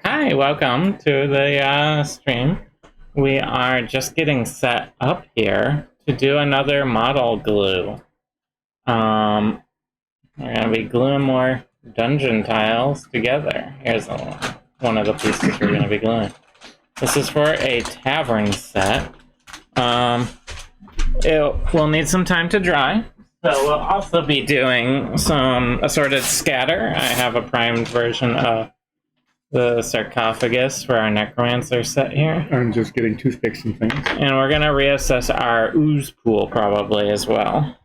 Hi, welcome to the stream. We are just getting set up here to do another model glue. We're going to be gluing more dungeon tiles together. Here's one of the pieces we're going to be gluing. This is for a tavern set. It will need some time to dry. So we'll also be doing some assorted scatter. I have a primed version of the sarcophagus for our necromancer set here. I'm just getting toothpicks and things. And we're going to reassess our ooze pool probably as well.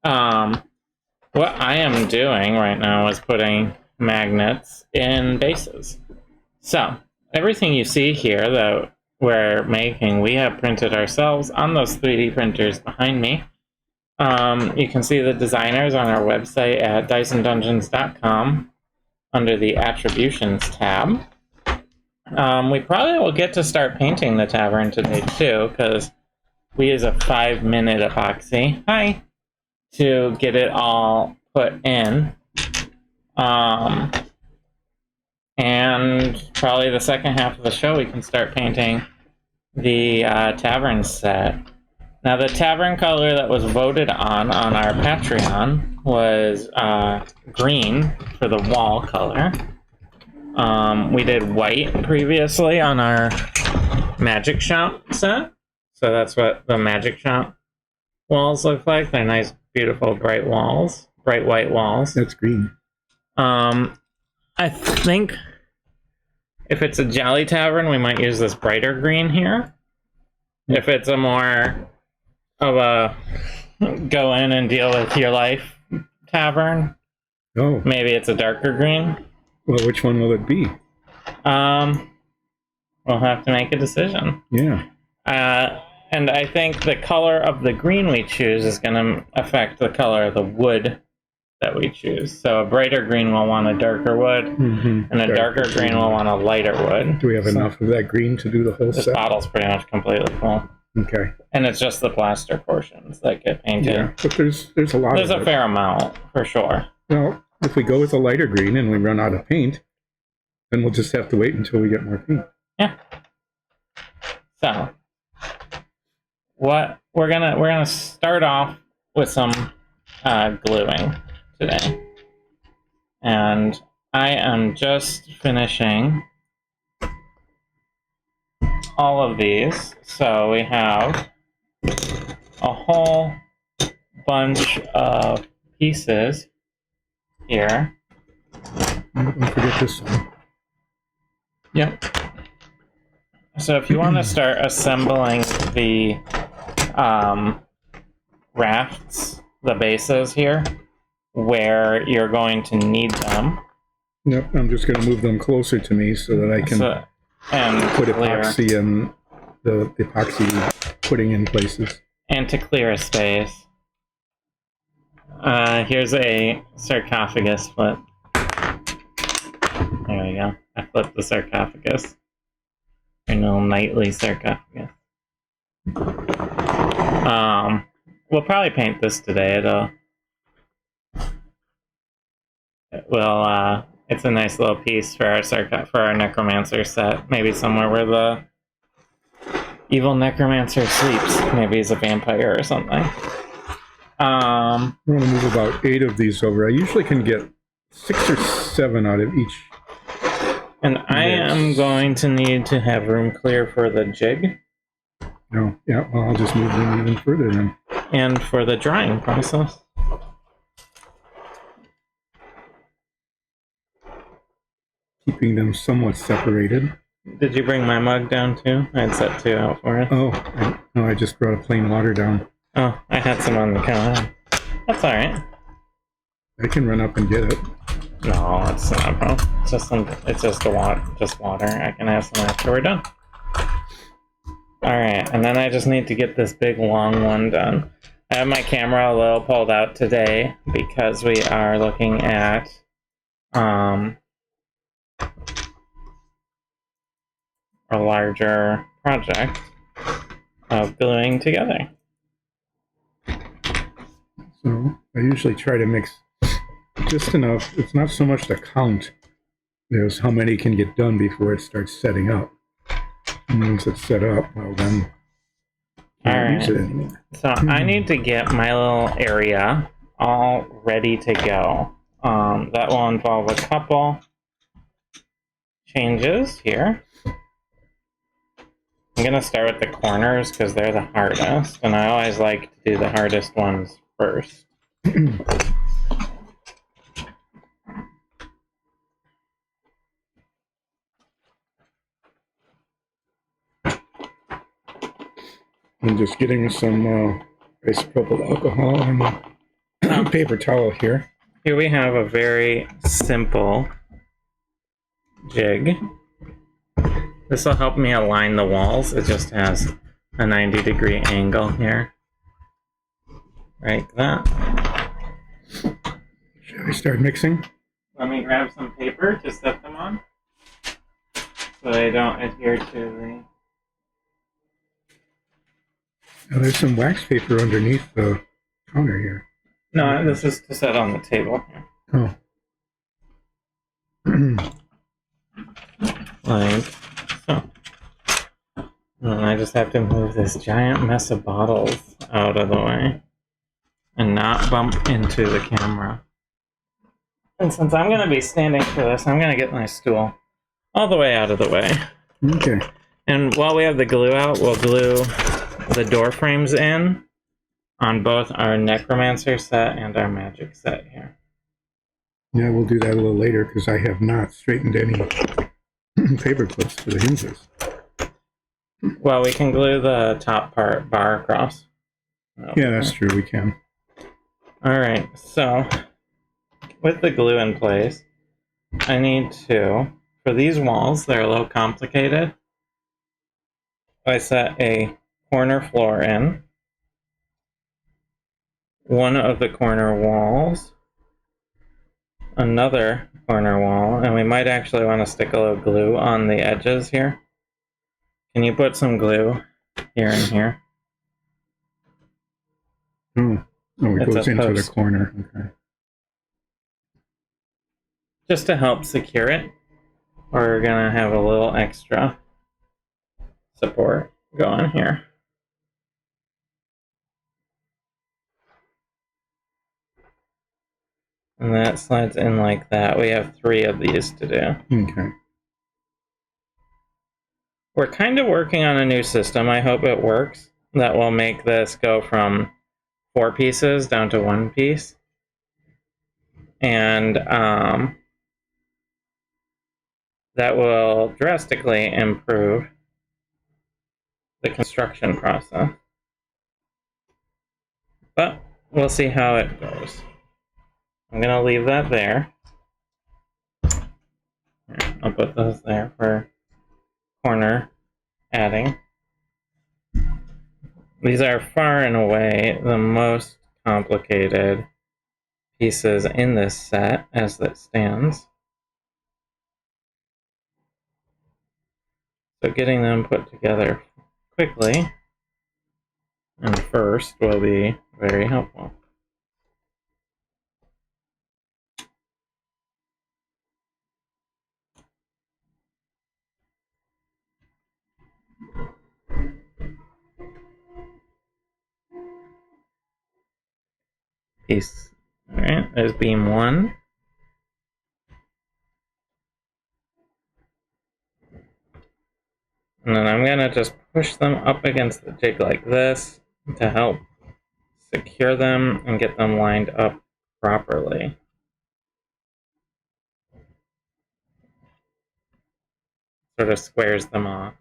What I am doing right now is putting magnets in bases. So everything you see here that we're making, we have printed ourselves on those 3D printers behind me. You can see the designers on our website at dicendungeons.com under the Attributions tab. We probably will get to start painting the tavern today too, because we use a 5-minute epoxy. Hi! To get it all put in. And probably the second half of the show we can start painting the tavern set. Now the tavern color that was voted on our Patreon was green for the wall color. We did white previously on our Magic Shop set. So that's what the Magic Shop walls look like. They're nice, beautiful, bright walls. Bright white walls. That's green. I think if it's a Jolly Tavern, we might use this brighter green here. If it's a more of a go in and deal with your life tavern, maybe it's a darker green. Well, which one will it be? We'll have to make a decision. Yeah. And I think the color of the green we choose is going to affect the color of the wood that we choose. So a brighter green will want a darker wood, and a darker green will want a lighter wood. Do we have enough of that green to do the whole set? This bottle's pretty much completely full. Okay. And it's just the plaster portions that get painted. Yeah, but there's a lot There's of a fair amount, for sure. Well, if we go with a lighter green and we run out of paint, then we'll just have to wait until we get more paint. Yeah. So, what we're gonna start off with some gluing today, and I am just finishing all of these. So we have a whole bunch of pieces here. Don't forget this one. Yep. So if you want to start assembling the rafts, the bases here, where you're going to need them. Yep, I'm just going to move them closer to me so that I can put epoxy in the epoxy putting in places. And to clear a space. Here's a sarcophagus flip. There we go. I flipped the sarcophagus. Our little nightly sarcophagus. We'll probably paint this today. It's a nice little piece for our necromancer set. Maybe somewhere where the evil necromancer sleeps. Maybe he's a vampire or something. I'm going to move about 8 of these over. I usually can get 6 or 7 out of each. And I am going to need to have room clear for the jig. No, yeah, well, I'll just move them even further then. And for the drying process. Keeping them somewhat separated. Did you bring my mug down too? I had set 2 out for it. Oh, no, I just brought a plain water down. Oh, I had some on the counter. That's alright. I can run up and get it. No, it's not a problem. It's just water. I can have some after we're done. Alright, and then I just need to get this big long one done. I have my camera a little pulled out today because we are looking at a larger project of gluing together. So I usually try to mix just enough. It's not so much the count There's how many can get done before it starts setting up. And once it's set up, well then you can't use it anymore. So I need to get my little area all ready to go. That will involve a couple changes here. I'm going to start with the corners because they're the hardest, and I always like to do the hardest ones first. I'm just getting some isopropyl alcohol and a paper towel here. Here we have a very simple jig. This will help me align the walls. It just has a 90-degree angle here. Like that. Shall we start mixing? Let me grab some paper to set them on so they don't adhere to the... Oh, there's some wax paper underneath the counter here. No, this is to set on the table here. Oh. Like so. And I just have to move this giant mess of bottles out of the way and not bump into the camera. And since I'm going to be standing for this, I'm going to get my stool all the way out of the way. Okay. And while we have the glue out, we'll glue the door frames in on both our Necromancer set and our Magic set here. Yeah, we'll do that a little later because I have not straightened any paper clips for the hinges. Well, we can glue the top part bar across. Yeah, that's true, we can. Alright, so with the glue in place, I need to, for these walls, they're a little complicated. I set a corner floor in, one of the corner walls, another corner wall, and we might actually want to stick a little glue on the edges here. Can you put some glue here and here? Oh, it goes into the corner. Okay. Just to help secure it, we're going to have a little extra support going here. And that slides in like that. We have 3 of these to do. Okay. We're kind of working on a new system. I hope it works. That will make this go from 4 pieces down to 1 piece. And that will drastically improve the construction process. But we'll see how it goes. I'm going to leave that there. I'll put those there for corner adding. These are far and away the most complicated pieces in this set as it stands. So getting them put together quickly and first will be very helpful. Piece. Alright, there's beam 1. And then I'm going to just push them up against the jig like this to help secure them and get them lined up properly. Sort of squares them off,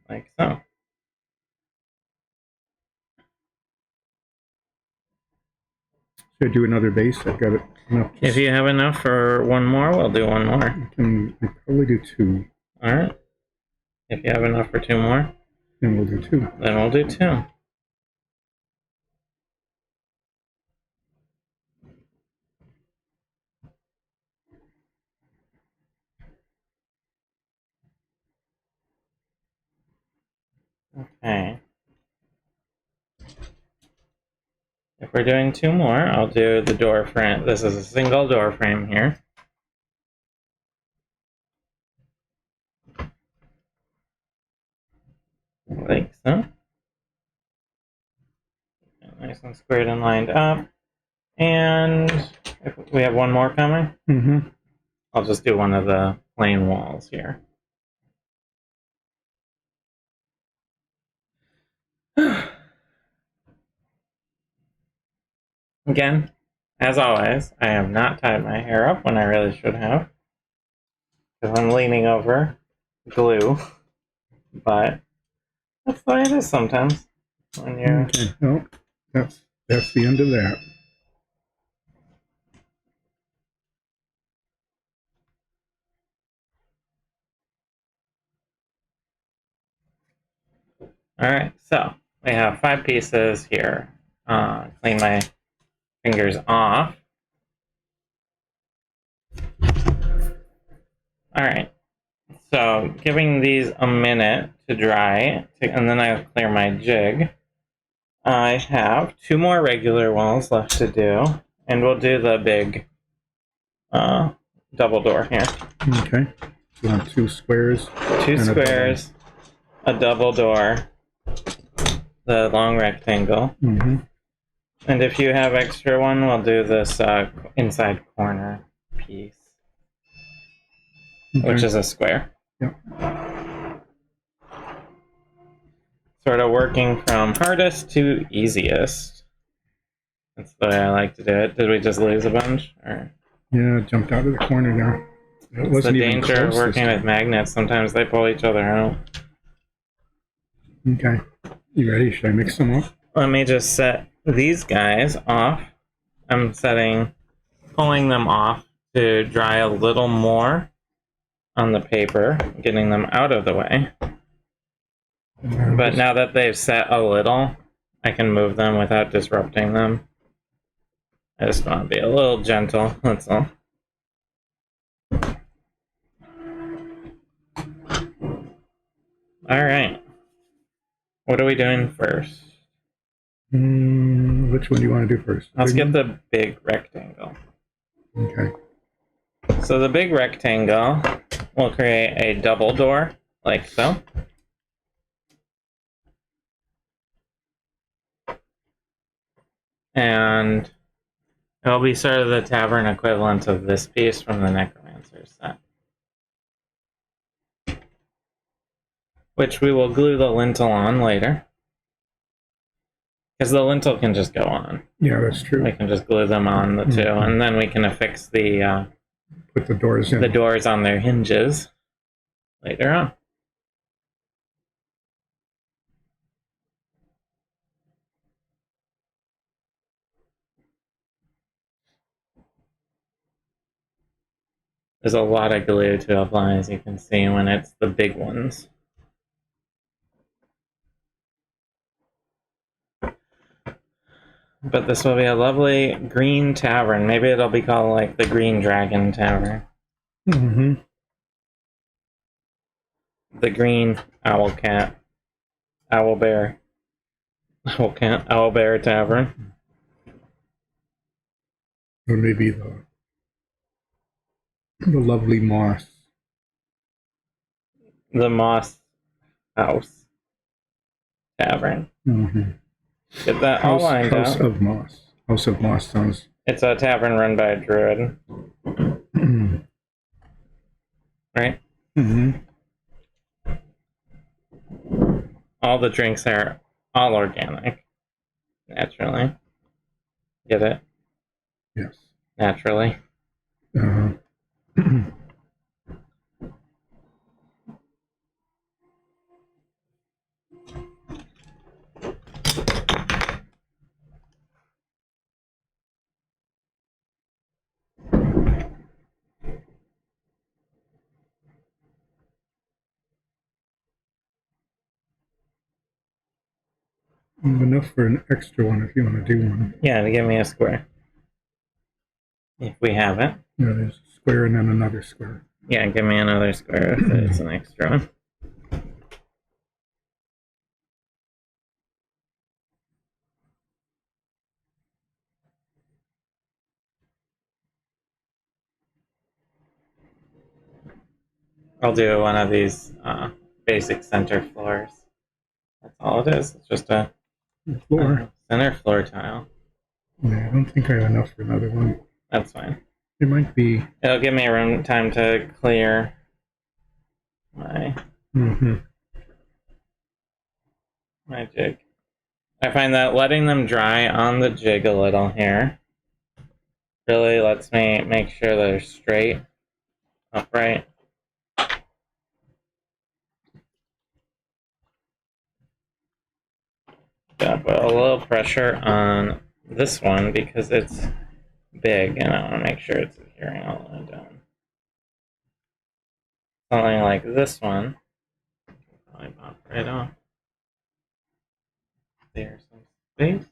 like so. Should I do another base? I've got it enough. If you have enough for one more, we'll do one more. I can probably do 2. Alright. If you have enough for 2 more, then we'll do 2. Then we'll do 2. Okay. If we're doing 2 more, I'll do the door frame. This is a single door frame here. like so. Nice and squared and lined up. And if we have one more coming, I'll just do one of the plain walls here. Again, as always, I have not tied my hair up when I really should have, because I'm leaning over glue, but that's the way it is sometimes. When you're... Okay, well, that's the end of that. Alright, so we have 5 pieces here. Clean my fingers off. Alright, so giving these a minute to dry, and then I'll clear my jig. I have 2 more regular walls left to do, and we'll do the big double door here. Okay, you want 2 squares? 2 squares, a double door, the long rectangle. And if you have extra one, we'll do this inside corner piece, which is a square. Yep. Sort of working from hardest to easiest. That's the way I like to do it. Did we just lose a bunch? Or? Yeah, it jumped out of the corner there. It wasn't the even danger of close working with magnets. Sometimes they pull each other out. Okay. You ready? Should I mix them up? Let me just set these guys off. I'm pulling them off to dry a little more on the paper, getting them out of the way. But now that they've set a little, I can move them without disrupting them. I just want to be a little gentle, that's all. Alright. What are we doing first? Which one do you want to do first? Let's get the big rectangle. Okay. So the big rectangle will create a double door, like so. And it'll be sort of the Tavern equivalent of this piece from the Necromancer set. Which we will glue the lintel on later. Because the lintel can just go on. Yeah, that's true. We can just glue them on the two, and then we can affix the... put the doors in. The doors on their hinges later on. There's a lot of glue to apply, as you can see, when it's the big ones. But this will be a lovely green tavern. Maybe it'll be called, like, the Green Dragon Tavern. The Green Owl Cat. Owl Bear. Owl Cat. Owl Bear Tavern. Or maybe the lovely moss. The Moss House Tavern. Get that all lined House out. of Moss. House of Moss sounds... It's a tavern run by a druid. Right? All the drinks are all organic. Naturally. Get it? Yes. Naturally. Enough for an extra one if you want to do one. Yeah, to give me a square. If we have it. Yeah, there's a square and then another square. Yeah, give me another square if it's an extra one. I'll do one of these basic center floors all it is. It's just a floor. Center floor tile. Yeah, I don't think I have enough for another one. That's fine. It might be. It'll give me time to clear my my jig. I find that letting them dry on the jig a little here really lets me make sure they're straight, upright. Gonna put a little pressure on this one because it's big and I want to make sure it's adhering all the way down. Something like this one, probably pop right off. There's some space.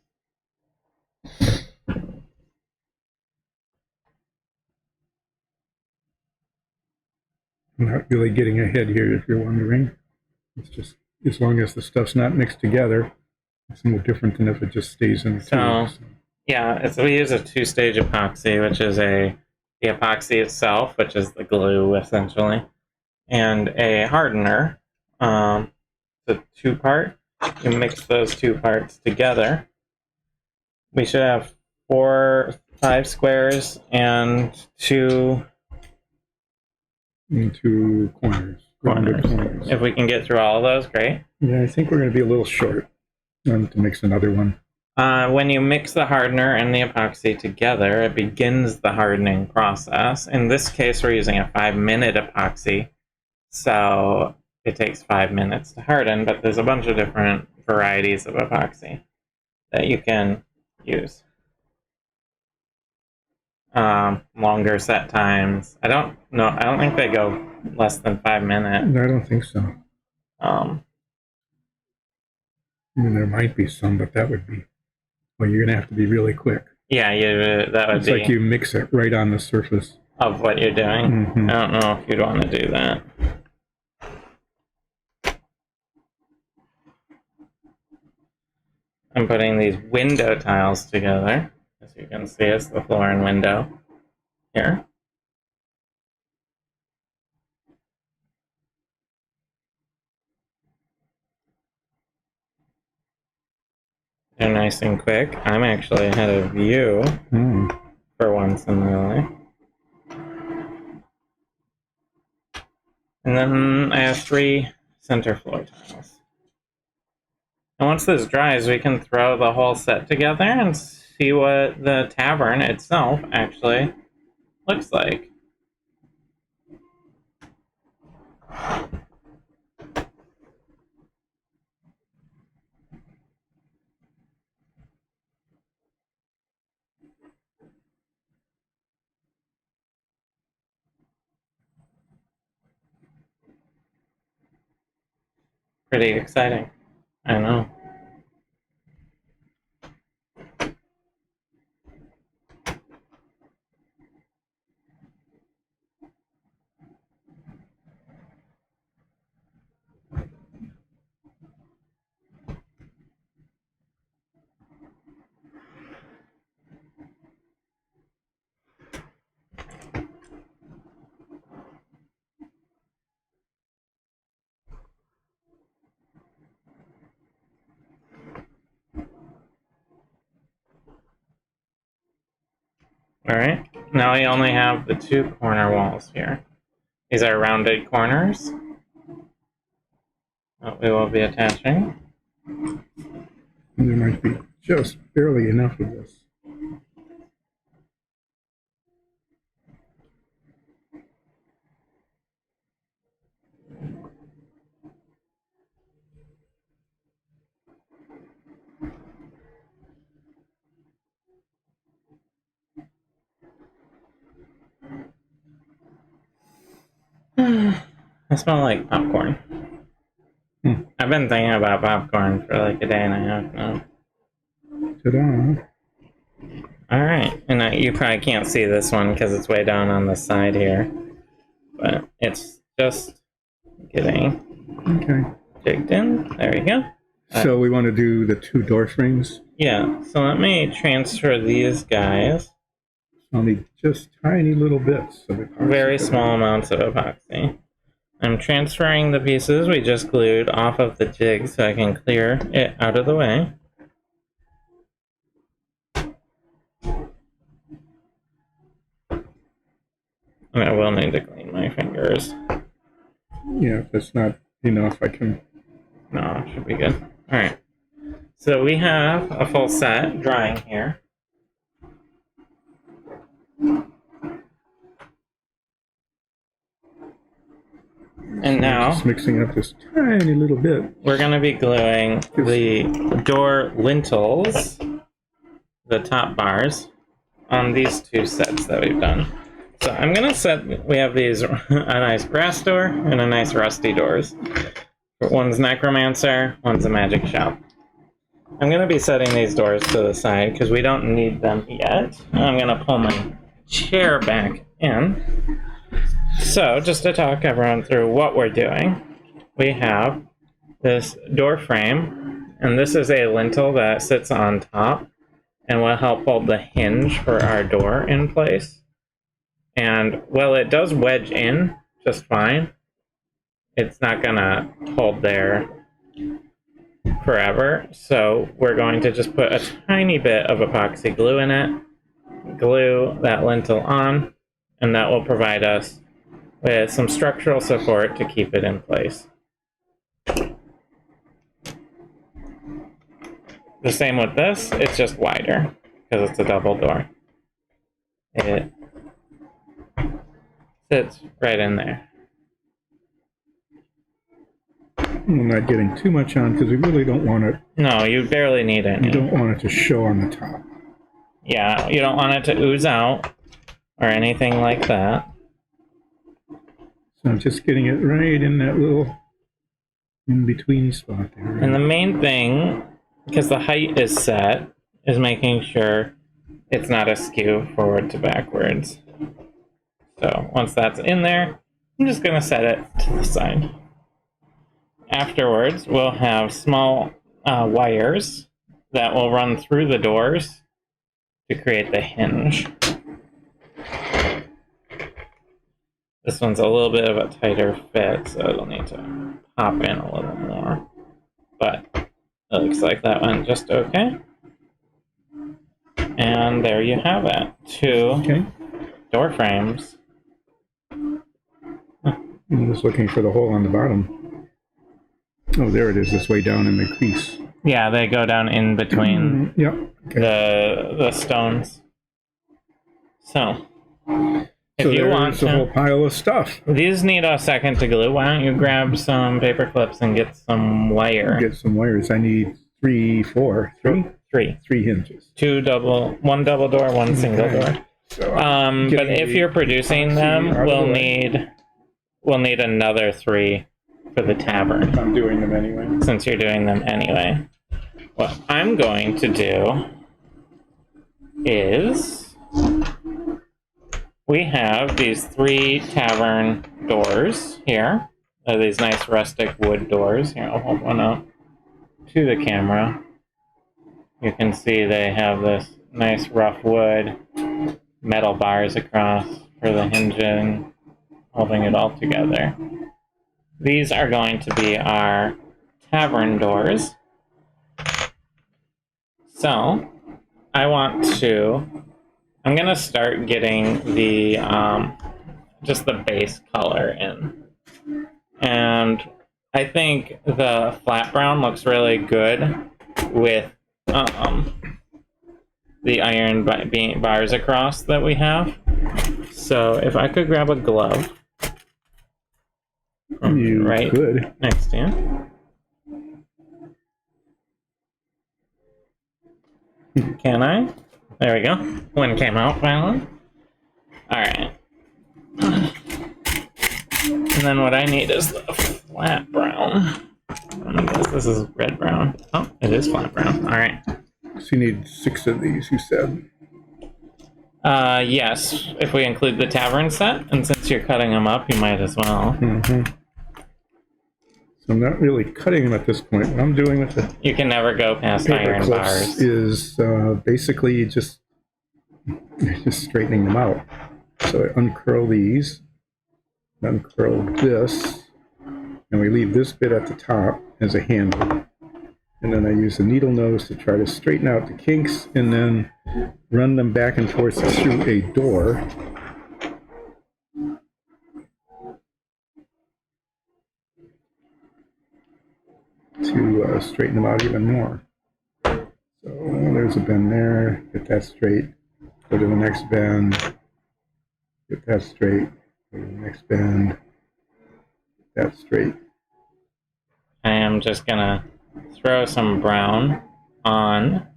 I'm not really getting ahead here, if you're wondering. It's just, as long as the stuff's not mixed together, it's no different than if it just stays in the tube. So, yeah, we use a two-stage epoxy, which is the epoxy itself, which is the glue, essentially, and a hardener. The two-part. You mix those two parts together. We should have 5 squares and two corners. If we can get through all of those, great. Yeah, I think we're going to be a little short. To mix another one. When you mix the hardener and the epoxy together, it begins the hardening process. In this case, we're using a 5-minute epoxy, so it takes 5 minutes to harden, but there's a bunch of different varieties of epoxy that you can use. Longer set times. I don't think they go less than 5 minutes. No, I don't think so. I mean, there might be some, but that would be, well, you're going to have to be really quick. Yeah, that would it's be... It's like you mix it right on the surface. Of what you're doing? I don't know if you'd want to do that. I'm putting these window tiles together. As you can see, it's the floor and window here. They're nice and quick. I'm actually ahead of you for once in my life. And then I have 3 center floor tiles. And once this dries, we can throw the whole set together and see what the tavern itself actually looks like. Pretty exciting. I know. Alright, now we only have the 2 corner walls here. These are rounded corners that we will be attaching. There might be just barely enough of this. I smell like popcorn. I've been thinking about popcorn for like a day and a half now. Ta-da! Alright, and you probably can't see this one because it's way down on the side here. But it's just getting jigged in. There we go. So we want to do the 2 door frames? Yeah, so let me transfer these guys. I'll need just tiny little bits of epoxy. Very small amounts of epoxy. I'm transferring the pieces we just glued off of the jig so I can clear it out of the way. And I will need to clean my fingers. Yeah, if it's not enough, I can... No, it should be good. Alright. So we have a full set drying here. And now, just mixing up this tiny little bit. We're going to be gluing the door lintels, the top bars, on these two sets that we've done. So I'm going to set, we have these, a nice brass door and a nice rusty doors. One's Necromancer, one's a Magic Shop. I'm going to be setting these doors to the side because we don't need them yet. I'm going to pull my chair back in. So, just to talk everyone through what we're doing, we have this door frame, and this is a lintel that sits on top and will help hold the hinge for our door in place. And while it does wedge in just fine, it's not going to hold there forever. So we're going to just put a tiny bit of epoxy glue in it, glue that lintel on, and that will provide us with some structural support to keep it in place. The same with this, it's just wider because it's a double door. It sits right in there. I'm not getting too much on because we really don't want it. No, you barely need it. You don't want it to show on the top. Yeah, you don't want it to ooze out or anything like that. So I'm just getting it right in that little in-between spot there. And the main thing, because the height is set, is making sure it's not askew forward to backwards. So once that's in there, I'm just going to set it to the side. Afterwards, we'll have small wires that will run through the doors to create the hinge. This one's a little bit of a tighter fit, so it'll need to pop in a little more. But it looks like that went just okay. And there you have it. Two door frames. I'm just looking for the hole on the bottom. Oh, there it is. It's way down in the crease. Yeah, they go down in between the stones. So, if you want to, a whole pile of stuff. These need a second to glue. Why don't you grab some paper clips and get some wire? Get some wires. I need three hinges. One double door, one single door. So but if you're producing them, we'll need another 3 for the tavern. I'm doing them anyway. Since you're doing them anyway. What I'm going to do is we have these 3 tavern doors here. They're these nice rustic wood doors. Here, I'll hold one up to the camera. You can see they have this nice rough wood, metal bars across for the hinging, holding it all together. These are going to be our tavern doors. So, I'm going to start getting the, just the base color in. And I think the flat brown looks really good with the iron bars across that we have. So if I could grab a glove right next to you. Can I? There we go. One came out finally. Alright. And then what I need is the flat brown. I guess this is red brown. Oh, it is flat brown. Alright. So you need 6 of these, you said? Yes, if we include the tavern set, and since you're cutting them up, you might as well. So I'm not really cutting them at this point. What I'm doing with the You can never go past iron bars. Is basically just straightening them out. So I uncurl these, uncurl this, and we leave this bit at the top as a handle. And then I use the needle nose to try to straighten out the kinks and then run them back and forth through a door. To straighten them out even more. So there's a bend there, get that straight, go to the next bend, get that straight, go to the next bend, get that straight. I am just gonna throw some brown on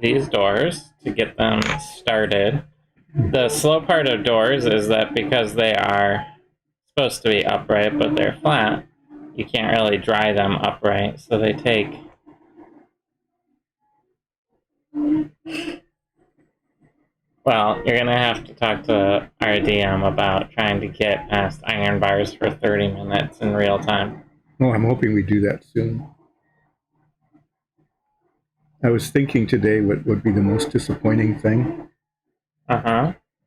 these doors to get them started. The slow part of doors is that because they are supposed to be upright but they're flat, you can't really dry them upright, so they take well, you're gonna have to talk to our DM about trying to get past iron bars for 30 minutes in real time. Well, I'm hoping we do that soon. I was thinking today what would be the most disappointing thing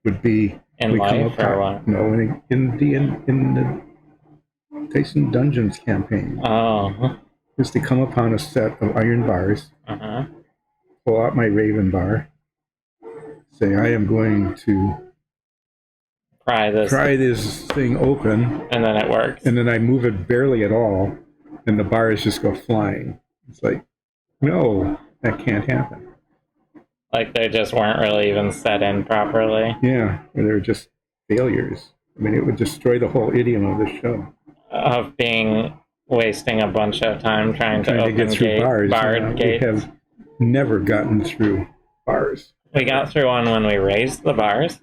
would be in life or what? No, in the Tyson Dungeons campaign. Oh. Is to come upon a set of iron bars, pull out my raven bar, say I am going to try this thing open, and then it works. And then I move it barely at all, and the bars just go flying. It's like, no, that can't happen. Like they just weren't really even set in properly. Yeah, or they're just failures. I mean, it would destroy the whole idiom of the show. Of wasting a bunch of time trying to open get through barred gates. We have never gotten through bars. We got through one when we raised the bars.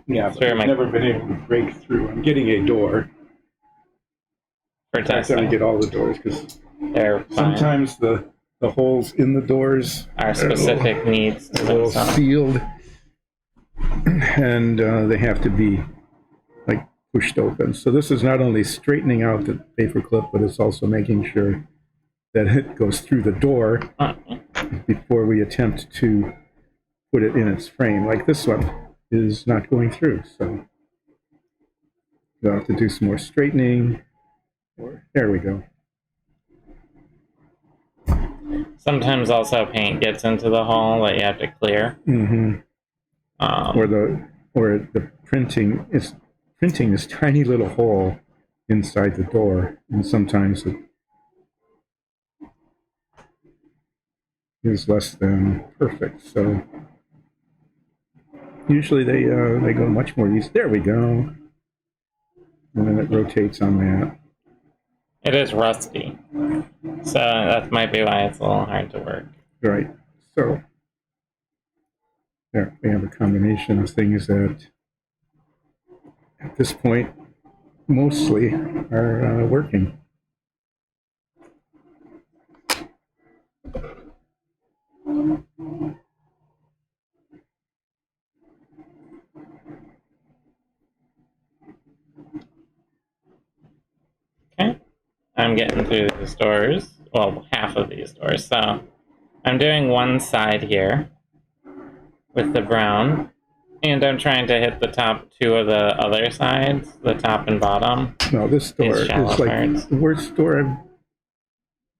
Yeah, but I've never been able to break through. I'm getting a door. For testing. I get all the doors because they're sometimes the holes in the doors are specific needs to a little sealed, and they have to be like pushed open. So this is not only straightening out the paper clip, but it's also making sure that it goes through the door before we attempt to put it in its frame. Like this one is not going through, so we'll have to do some more straightening. There we go. Sometimes also paint gets into the hole that you have to clear. Or the printing is this tiny little hole inside the door, and sometimes it is less than perfect. So usually they go much more easy. There we go. And then it rotates on that. It is rusty, so that might be why it's a little hard to work. Right. So there we have a combination of things that at this point mostly are working. Okay. I'm getting through these doors. Well, half of these doors. So I'm doing one side here with the brown, and I'm trying to hit the top two of the other sides, the top and bottom. No, this door is like the worst door I've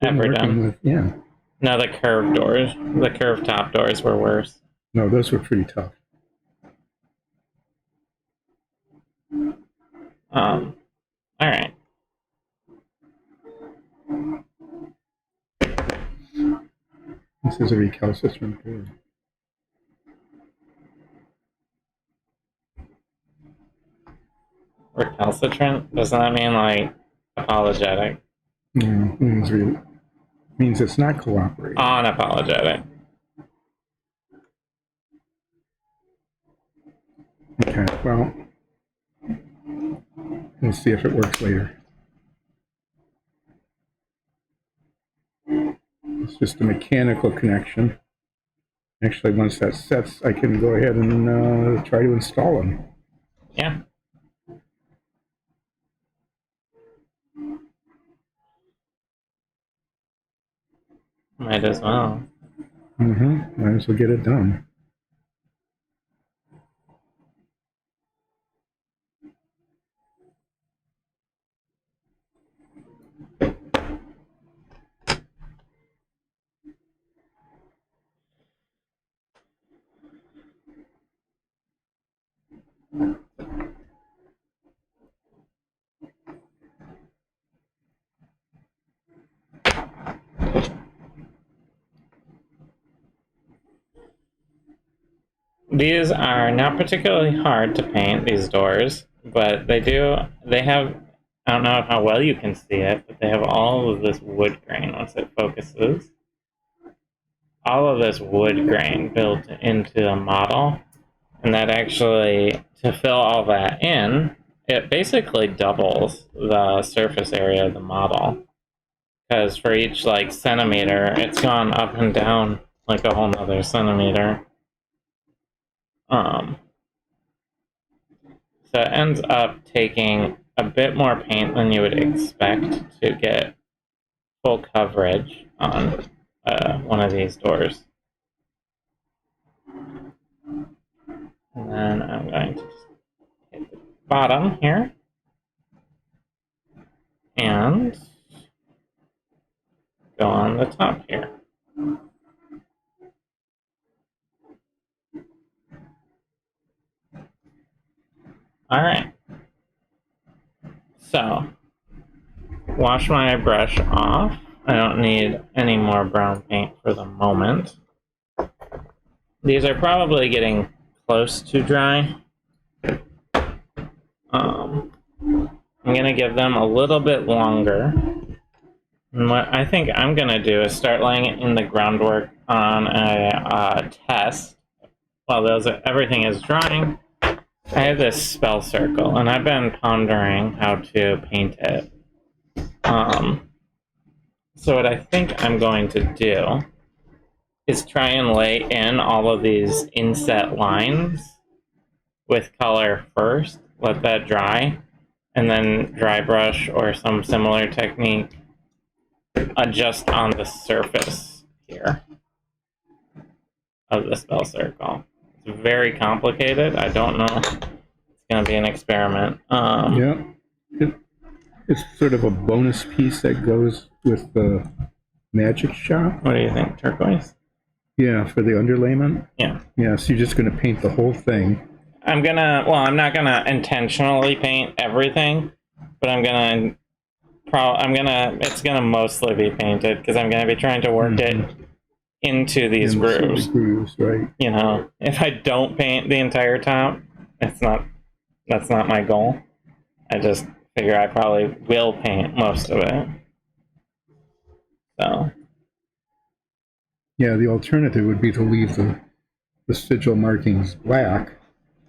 ever done. With. Yeah. No, the curved doors, the curved top doors were worse. No, those were pretty tough. All right. This is a recalcitrant door. Recalcitrant? Doesn't that mean like apologetic? No, it means it's not cooperating. Unapologetic. Okay, well, we'll see if it works later. It's just a mechanical connection. Actually, once that sets, I can go ahead and try to install them. Yeah. Might as well. Might as well get it done. these are not particularly hard to paint, these doors, but they have, I don't know how well you can see it, but they have all of this wood grain once it focuses. All of this wood grain built into the model, and that actually, to fill all that in, it basically doubles the surface area of the model. Because for each, like, centimeter, it's gone up and down like a whole nother centimeter. So it ends up taking a bit more paint than you would expect to get full coverage on one of these doors. And then I'm going to just hit the bottom here. And go on the top here. Alright. So, wash my brush off. I don't need any more brown paint for the moment. These are probably getting close to dry. I'm going to give them a little bit longer. And what I think I'm going to do is start laying in the groundwork on a test while everything is drying. I have this spell circle, and I've been pondering how to paint it. So what I think I'm going to do is try and lay in all of these inset lines with color first, let that dry, and then dry brush or some similar technique adjust on the surface here of the spell circle. It's very complicated. I don't know. It's going to be an experiment. Yeah. It's sort of a bonus piece that goes with the magic shop. What do you think? Turquoise? Yeah, for the underlayment. Yeah. Yeah, so you're just going to paint the whole thing. I'm not gonna intentionally paint everything, but it's gonna mostly be painted because I'm gonna be trying to work it into these grooves. Right. You know, if I don't paint the entire top, that's not my goal. I just figure I probably will paint most of it. So. Yeah, the alternative would be to leave the sigil markings black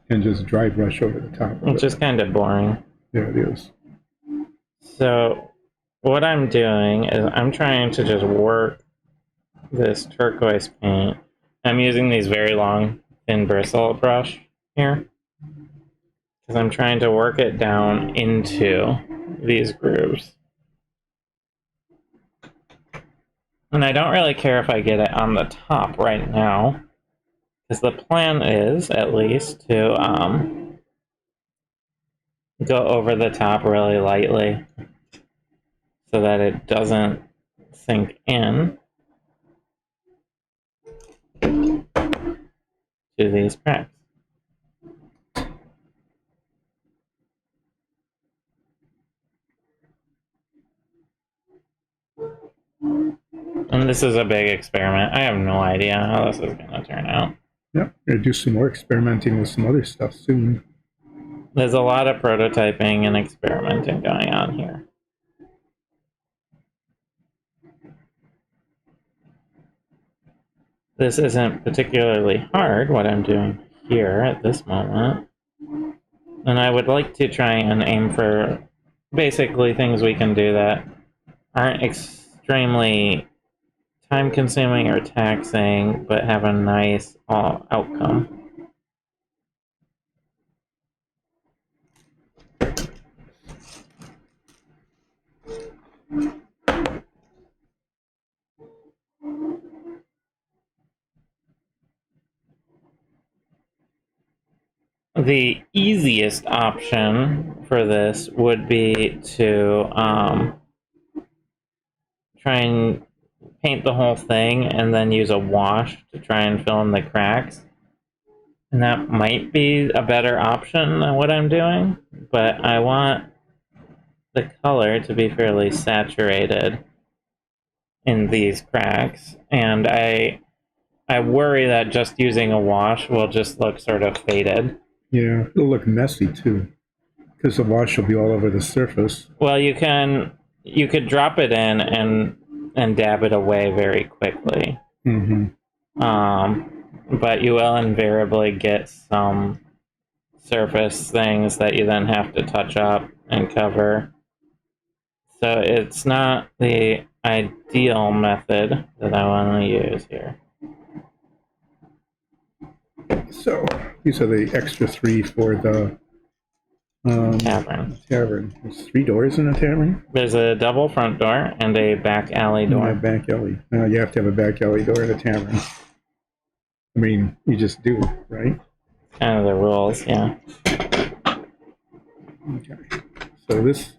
and just dry brush over the top of it. It's just kind of boring. There it is. So what I'm doing is I'm trying to just work this turquoise paint. I'm using these very long, thin bristle brush here because I'm trying to work it down into these grooves. And I don't really care if I get it on the top right now, because the plan is, at least, to go over the top really lightly so that it doesn't sink in to these cracks. And this is a big experiment. I have no idea how this is going to turn out. Yep, we're going to do some more experimenting with some other stuff soon. There's a lot of prototyping and experimenting going on here. This isn't particularly hard, what I'm doing here at this moment. And I would like to try and aim for basically things we can do that aren't extremely time-consuming or taxing, but have a nice outcome. The easiest option for this would be to try and paint the whole thing and then use a wash to try and fill in the cracks. And that might be a better option than what I'm doing, but I want the color to be fairly saturated in these cracks, and I I worry that just using a wash will just look sort of faded. Yeah, it'll look messy too, because the wash will be all over the surface. Well, you could drop it in and dab it away very quickly. Mm-hmm. But you will invariably get some surface things that you then have to touch up and cover. So it's not the ideal method that I want to use here. So these are the extra 3 for the Tavern. Tavern. There's 3 doors in a tavern? There's a double front door and a back alley door. Yeah, back alley. You have to have a back alley door in a tavern. I mean, you just do, right? Kind of the rules, yeah. Okay. So this,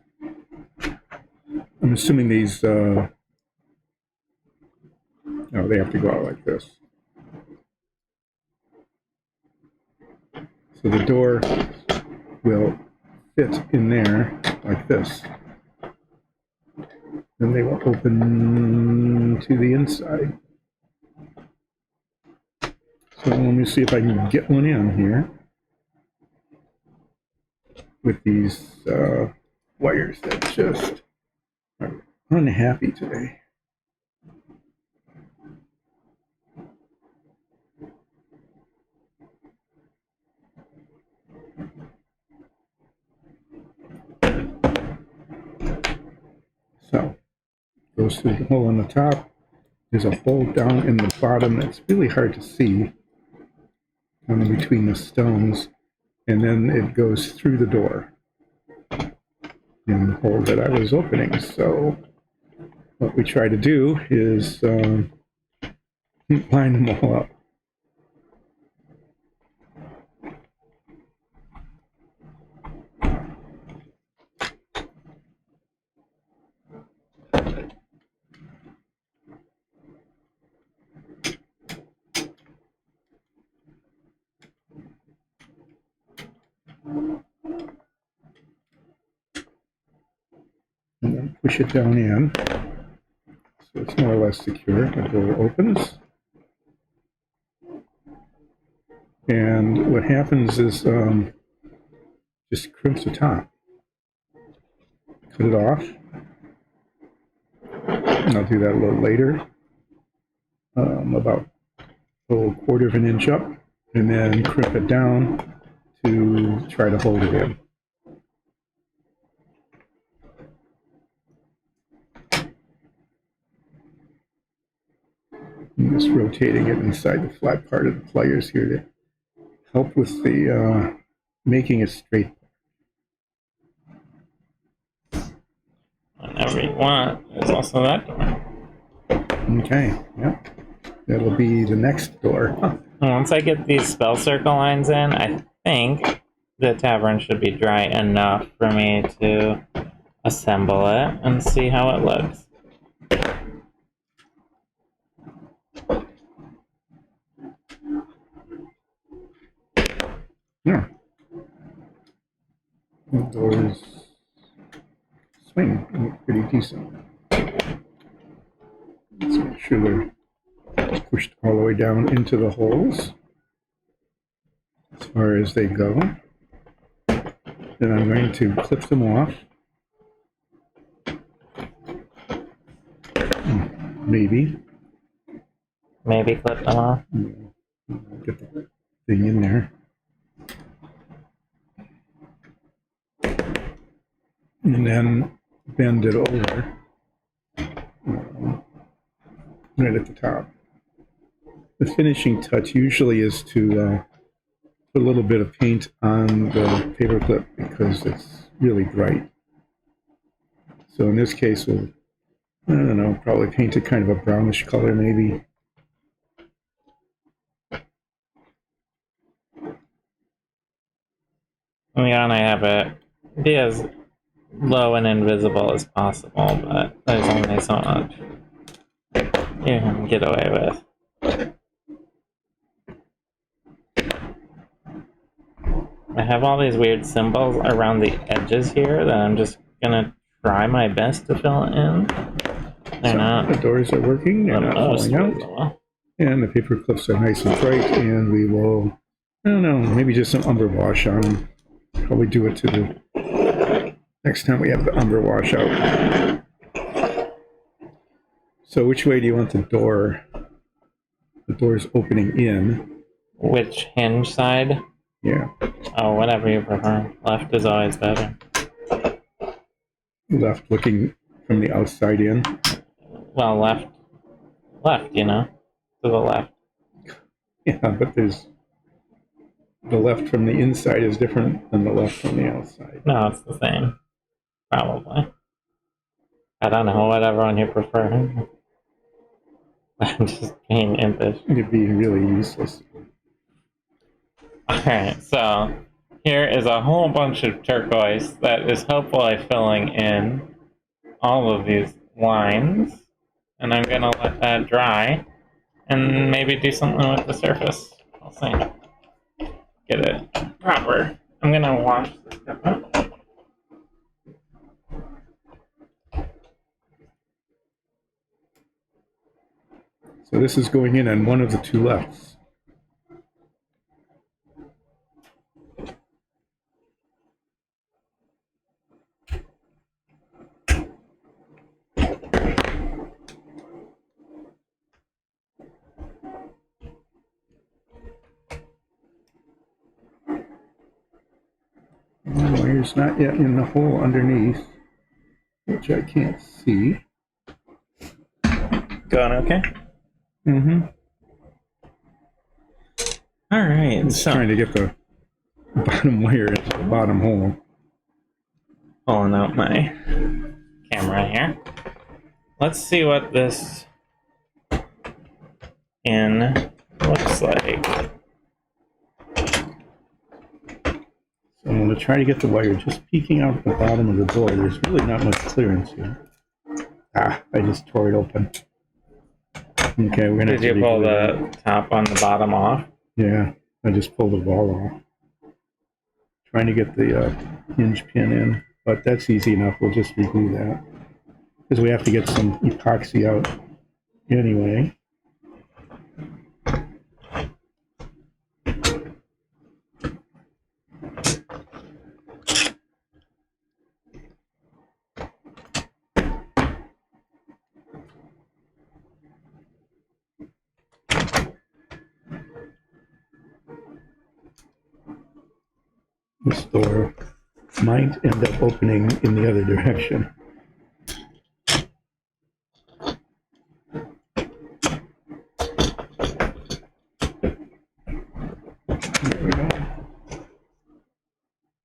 I'm assuming these, they have to go out like this. So the door will fit in there like this. Then they will open to the inside. So let me see if I can get one in here with these wires that just are unhappy today. So, goes through the hole in the top. There's a hole down in the bottom that's really hard to see, down between the stones, and then it goes through the door in the hole that I was opening. So, what we try to do is line them all up. And then push it down in, so it's more or less secure. The door opens, and what happens is just crimps the top. Cut it off. And I'll do that a little later, about a quarter of an inch up, and then crimp it down to try to hold it in. I'm just rotating it inside the flat part of the pliers here to help with the making it straight. Whenever you want, there's also that door. Okay, yep. That'll be the next door. Huh. Once I get these spell circle lines in, I think the tavern should be dry enough for me to assemble it and see how it looks. Yeah. The doors swing look pretty decent. Let's make sure they're pushed all the way down into the holes as far as they go. Then I'm going to clip them off. Maybe. Maybe clip them off. Get the thing in there. And then bend it over right at the top. The finishing touch usually is to put a little bit of paint on the paperclip because it's really bright. So in this case, we'll, I don't know, probably paint it kind of a brownish color maybe. We want to have it be as low and invisible as possible, but there's only so much you can get away with. I have all these weird symbols around the edges here that I'm just gonna try my best to fill in. They're not the doors are working, they're not falling out. visible. And the paper clips are nice and bright, and we will, I don't know, maybe just some umber wash on them. Probably do it to the next time we have the umber wash out. So which way do you want the door? The door's opening in. Which hinge side? Yeah. Oh, whatever you prefer. Left is always better. Left looking from the outside in. Well, left, you know, to the left. Yeah, but there's the left from the inside is different than the left from the outside. No, it's the same. Probably. I don't know, whatever one you prefer. I'm just being impish. It'd be really useless. Alright, so here is a whole bunch of turquoise that is hopefully filling in all of these lines. And I'm gonna let that dry and maybe do something with the surface. I'll see. Get it proper. I'm gonna wash this stuff up. So this is going in on one of the two lefts. The wire's not yet in the hole underneath, which I can't see. Going okay? Mm-hmm. Alright, so Trying to get the bottom wire into the bottom hole. pulling out my camera here. Let's see what this in looks like. So I'm going to try to get the wire just peeking out at the bottom of the door. There's really not much clearance here. Ah, I just tore it open. Okay, we're going to. Did you pull the top on the bottom off? Yeah, I just pulled the ball off. Trying to get the hinge pin in, but that's easy enough. We'll just reglue that. Because we have to get some epoxy out anyway. This door might end up opening in the other direction. There we go.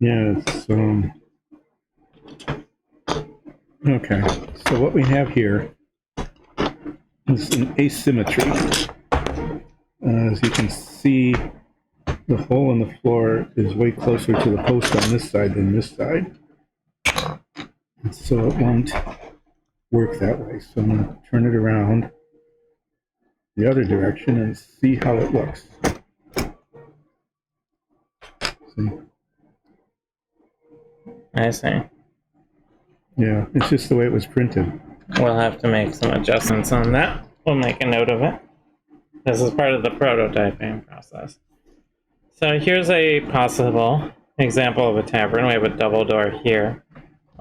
Yeah, it's, okay, so what we have here is an asymmetry. As you can see, the hole in the floor is way closer to the post on this side than this side. And so it won't work that way. So I'm going to turn it around the other direction and see how it looks. See? I see. Yeah, it's just the way it was printed. We'll have to make some adjustments on that. We'll make a note of it. This is part of the prototyping process. So here's a possible example of a tavern. We have a double door here,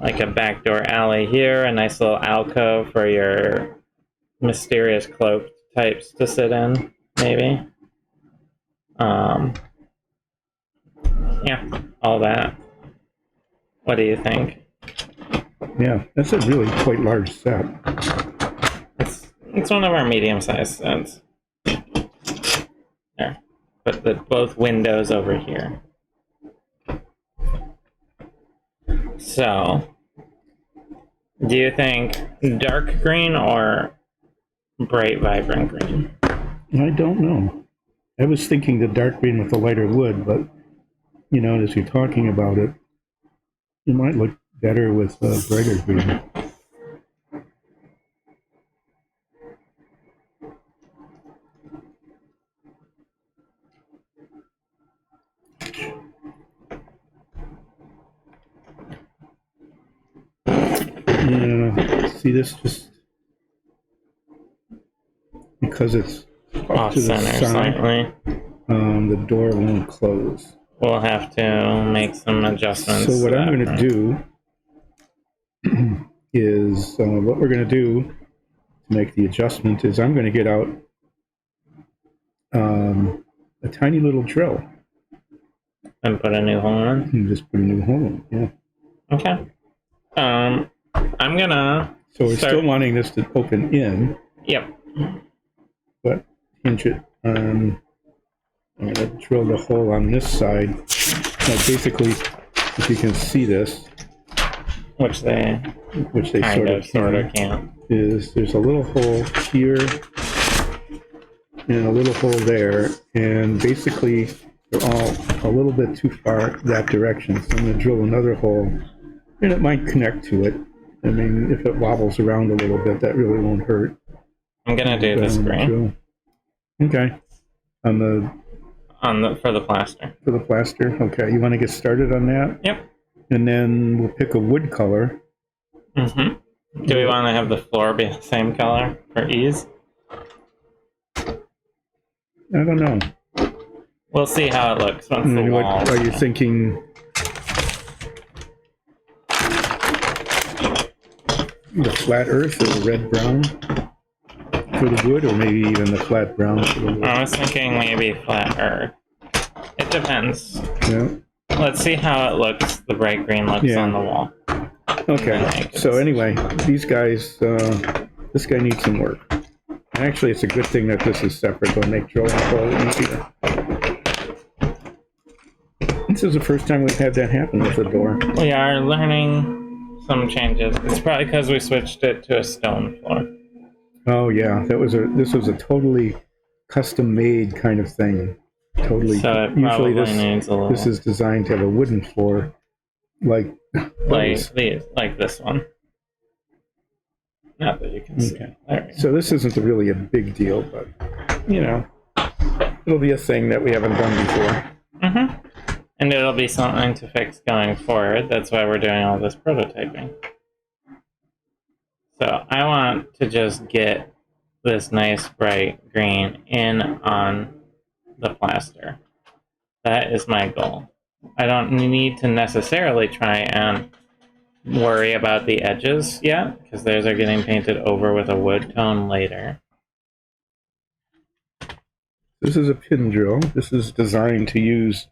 like a back door alley here, a nice little alcove for your mysterious cloaked types to sit in, maybe. Yeah, all that. What do you think? Yeah, that's a really quite large set. It's one of our medium-sized sets. There. Put both windows over here. So, do you think dark green or bright, vibrant green? I don't know. I was thinking the dark green with the lighter wood, but, you know, as you're talking about it, it might look better with brighter green. Yeah, see this just because it's off to the center side. slightly. The door won't close. We'll have to make some adjustments. So what to I'm that going to do is, what we're going to do to make the adjustment is I'm going to get out a tiny little drill. And put a new hole in. And just put a new hole in, yeah. Okay. I'm gonna. So we're still wanting this to open in. Yep. But hinge it on. I'm going to drill the hole on this side. Now basically, if you can see this, which they sort of can't, is there's a little hole here and a little hole there, and basically they're all a little bit too far that direction. So I'm going to drill another hole, and it might connect to it. I mean, if it wobbles around a little bit, that really won't hurt. I'm gonna do the screen. Okay. For the plaster. For the plaster. Okay. You want to get started on that? Yep. And then we'll pick a wood color. Mm-hmm. Do we want to have the floor be the same color for ease? I don't know. We'll see how it looks once the wall. What are you thinking? The flat earth or the red brown for the wood, or maybe even the flat brown for the wood? I was thinking maybe flat earth. It depends. Yeah. Let's see how it looks, the bright green looks on the wall. Okay. So anyway, these guys, this guy needs some work. And actually, it's a good thing that this is separate. It'll make drilling a little easier. This is the first time we've had that happen with the door. We are learning some changes. It's probably because we switched it to a stone floor. Oh yeah, this was a totally custom-made kind of thing. Totally. So it usually needs a little. This is designed to have a wooden floor, like this one. Not that you can see. Okay. So this isn't really a big deal, but you know, it'll be a thing that we haven't done before. Mm-hmm. And it'll be something to fix going forward. That's why we're doing all this prototyping. So I want to just get this nice bright green in on the plaster. That is my goal. I don't need to necessarily try and worry about the edges yet, because those are getting painted over with a wood tone later. This is a pin drill. This is designed to use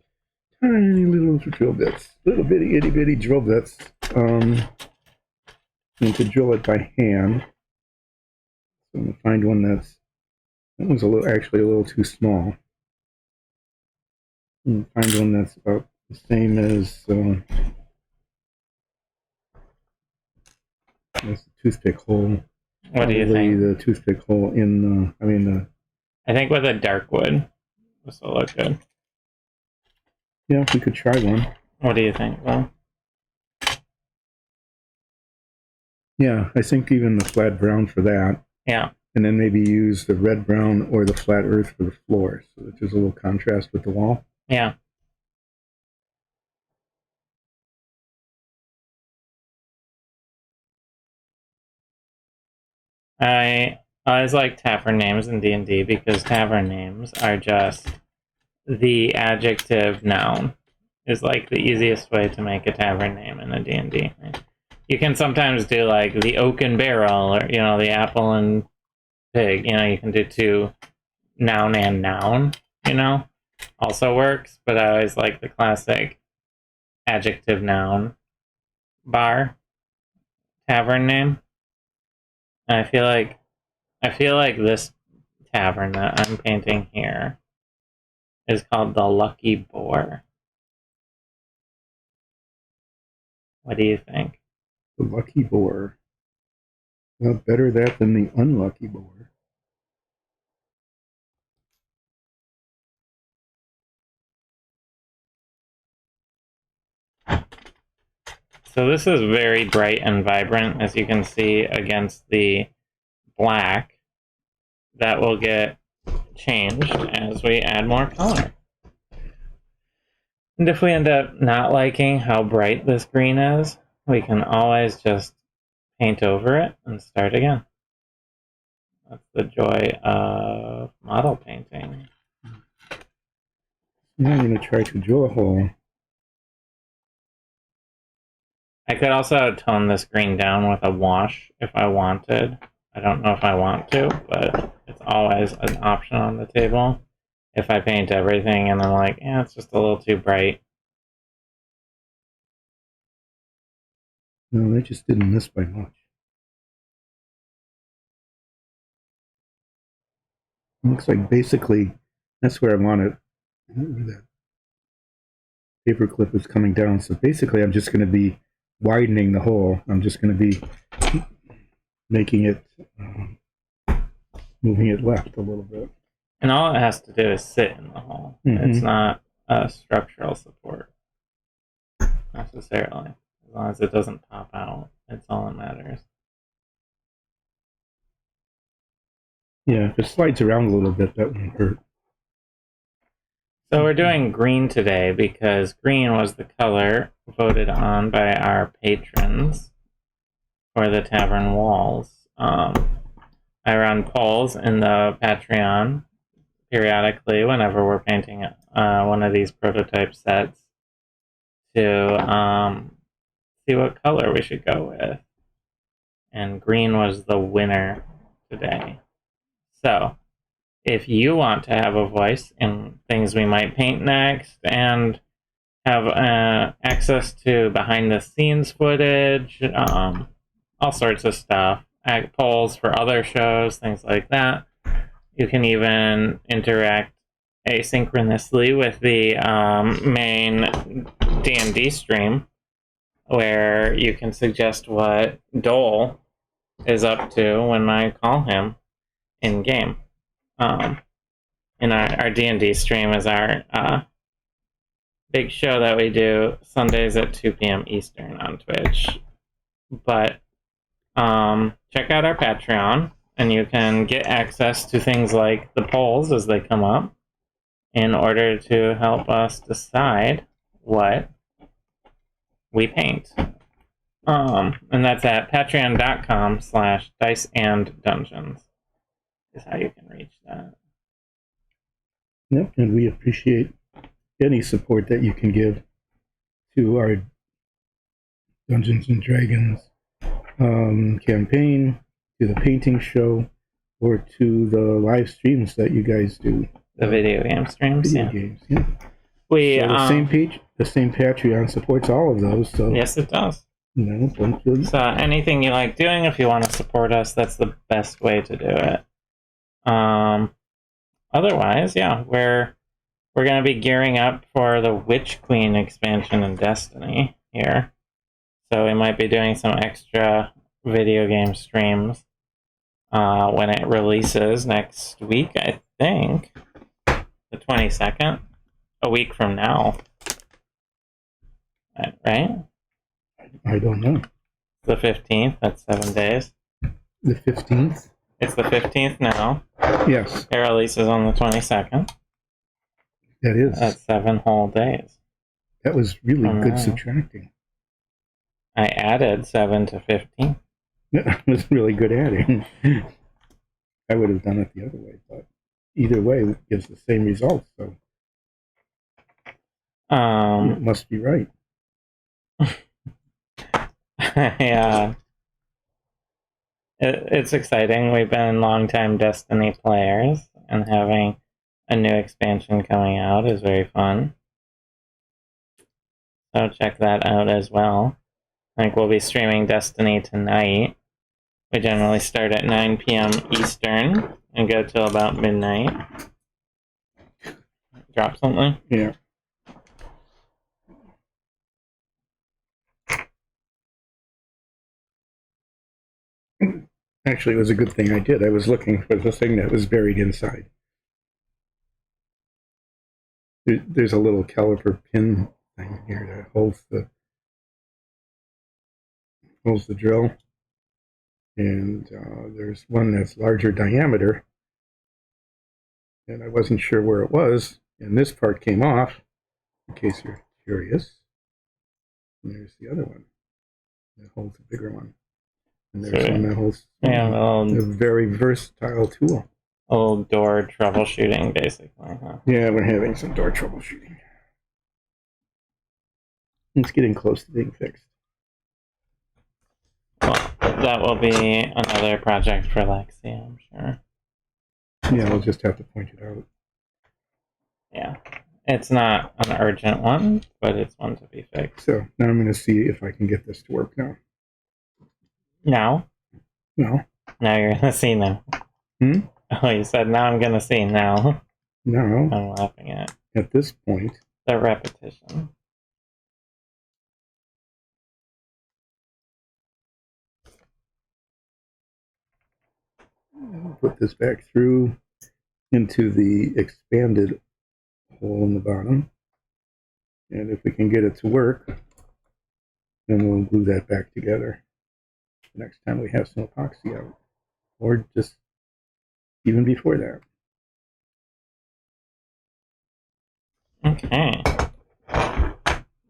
tiny little drill bits, little bitty itty bitty drill bits, and to drill it by hand. So I'm gonna find one that was actually a little too small. And find one that's about the same as the toothpick hole. What do you think? The toothpick hole in I think with a dark wood, this will look good. Yeah, we could try one. What do you think, Will? Yeah, I think even the flat brown for that. Yeah. And then maybe use the red brown or the flat earth for the floor, so that there's a little contrast with the wall. Yeah. I always like tavern names in D&D because tavern names are just the adjective noun. Is like the easiest way to make a tavern name in a D&D. You can sometimes do like the oak and barrel, or the apple and pig. You can do two noun and noun. Also works, but I always like the classic adjective noun bar tavern name. And I feel like this tavern that I'm painting here is called the Lucky Boar. What do you think? The Lucky Boar. Well, better that than the Unlucky Boar. So this is very bright and vibrant, as you can see, against the black. That will get changed as we add more color. And if we end up not liking how bright this green is, we can always just paint over it and start again. That's the joy of model painting. Now I'm going to try to drill a hole. I could also tone this green down with a wash if I wanted. I don't know if I want to, but it's always an option on the table. If I paint everything and I'm like, yeah, it's just a little too bright. No, I just didn't miss by much. It looks like basically that's where I want it. That paper clip is coming down. So basically I'm just going to be widening the hole. I'm just going to be making it, moving it left a little bit. And all it has to do is sit in the hole. It's not a structural support, necessarily. As long as it doesn't pop out, it's all that matters. Yeah, if it slides around a little bit, that won't hurt. So we're doing green today because green was the color voted on by our patrons for the tavern walls. I run polls in the Patreon periodically whenever we're painting one of these prototype sets to see what color we should go with. And green was the winner today. So, if you want to have a voice in things we might paint next and have access to behind the scenes footage, all sorts of stuff, polls for other shows, things like that, you can even interact asynchronously with the main D&D stream, where you can suggest what Dole is up to when I call him in game. And our D&D stream is our big show that we do Sundays at 2 p.m. Eastern on Twitch. But check out our Patreon, and you can get access to things like the polls as they come up in order to help us decide what we paint. And that's at patreon.com/diceanddungeons is how you can reach that. Yep, and we appreciate any support that you can give to our Dungeons and Dragons campaign, to the painting show, or to the live streams that you guys do. The video game streams, Video games, yeah. We so the same Patreon supports all of those. So yes, it does. So anything you like doing, if you want to support us, that's the best way to do it. Otherwise, yeah, we're going to be gearing up for the Witch Queen expansion in Destiny here. So we might be doing some extra video game streams when it releases next week, I think. The 22nd. A week from now. Right? I don't know. The 15th, that's 7 days. The 15th? It's the 15th now. Yes. It releases on the 22nd. That is. That's 7 whole days. That was really good subtracting. I added 7 to 15. That was really good adding. I would have done it the other way, but either way it gives the same result, so it must be right. Yeah. It's exciting. We've been longtime Destiny players, and having a new expansion coming out is very fun. So check that out as well. I think we'll be streaming Destiny tonight. We generally start at 9 p.m. Eastern and go till about midnight. Drop something? Yeah. Actually, it was a good thing I did. I was looking for the thing that was buried inside. There's a little caliper pin thing here that holds the drill. And there's one that's larger diameter. And I wasn't sure where it was. And this part came off, in case you're curious. And there's the other one that holds the bigger one. And there's some metals. Yeah, a very versatile tool. A little door troubleshooting, basically, huh? Yeah, we're having some door troubleshooting. It's getting close to being fixed. Well, that will be another project for Lexi, I'm sure. Yeah, we'll just have to point it out. Yeah. It's not an urgent one, but it's one to be fixed. So now I'm going to see if I can get this to work now. Now? No. Now you're going to see now. Oh, you said now I'm going to see now. No. I'm laughing at this point. The repetition. Put this back through into the expanded hole in the bottom. And if we can get it to work, then we'll glue that back together the next time we have some epoxy out. Or just even before that. Okay.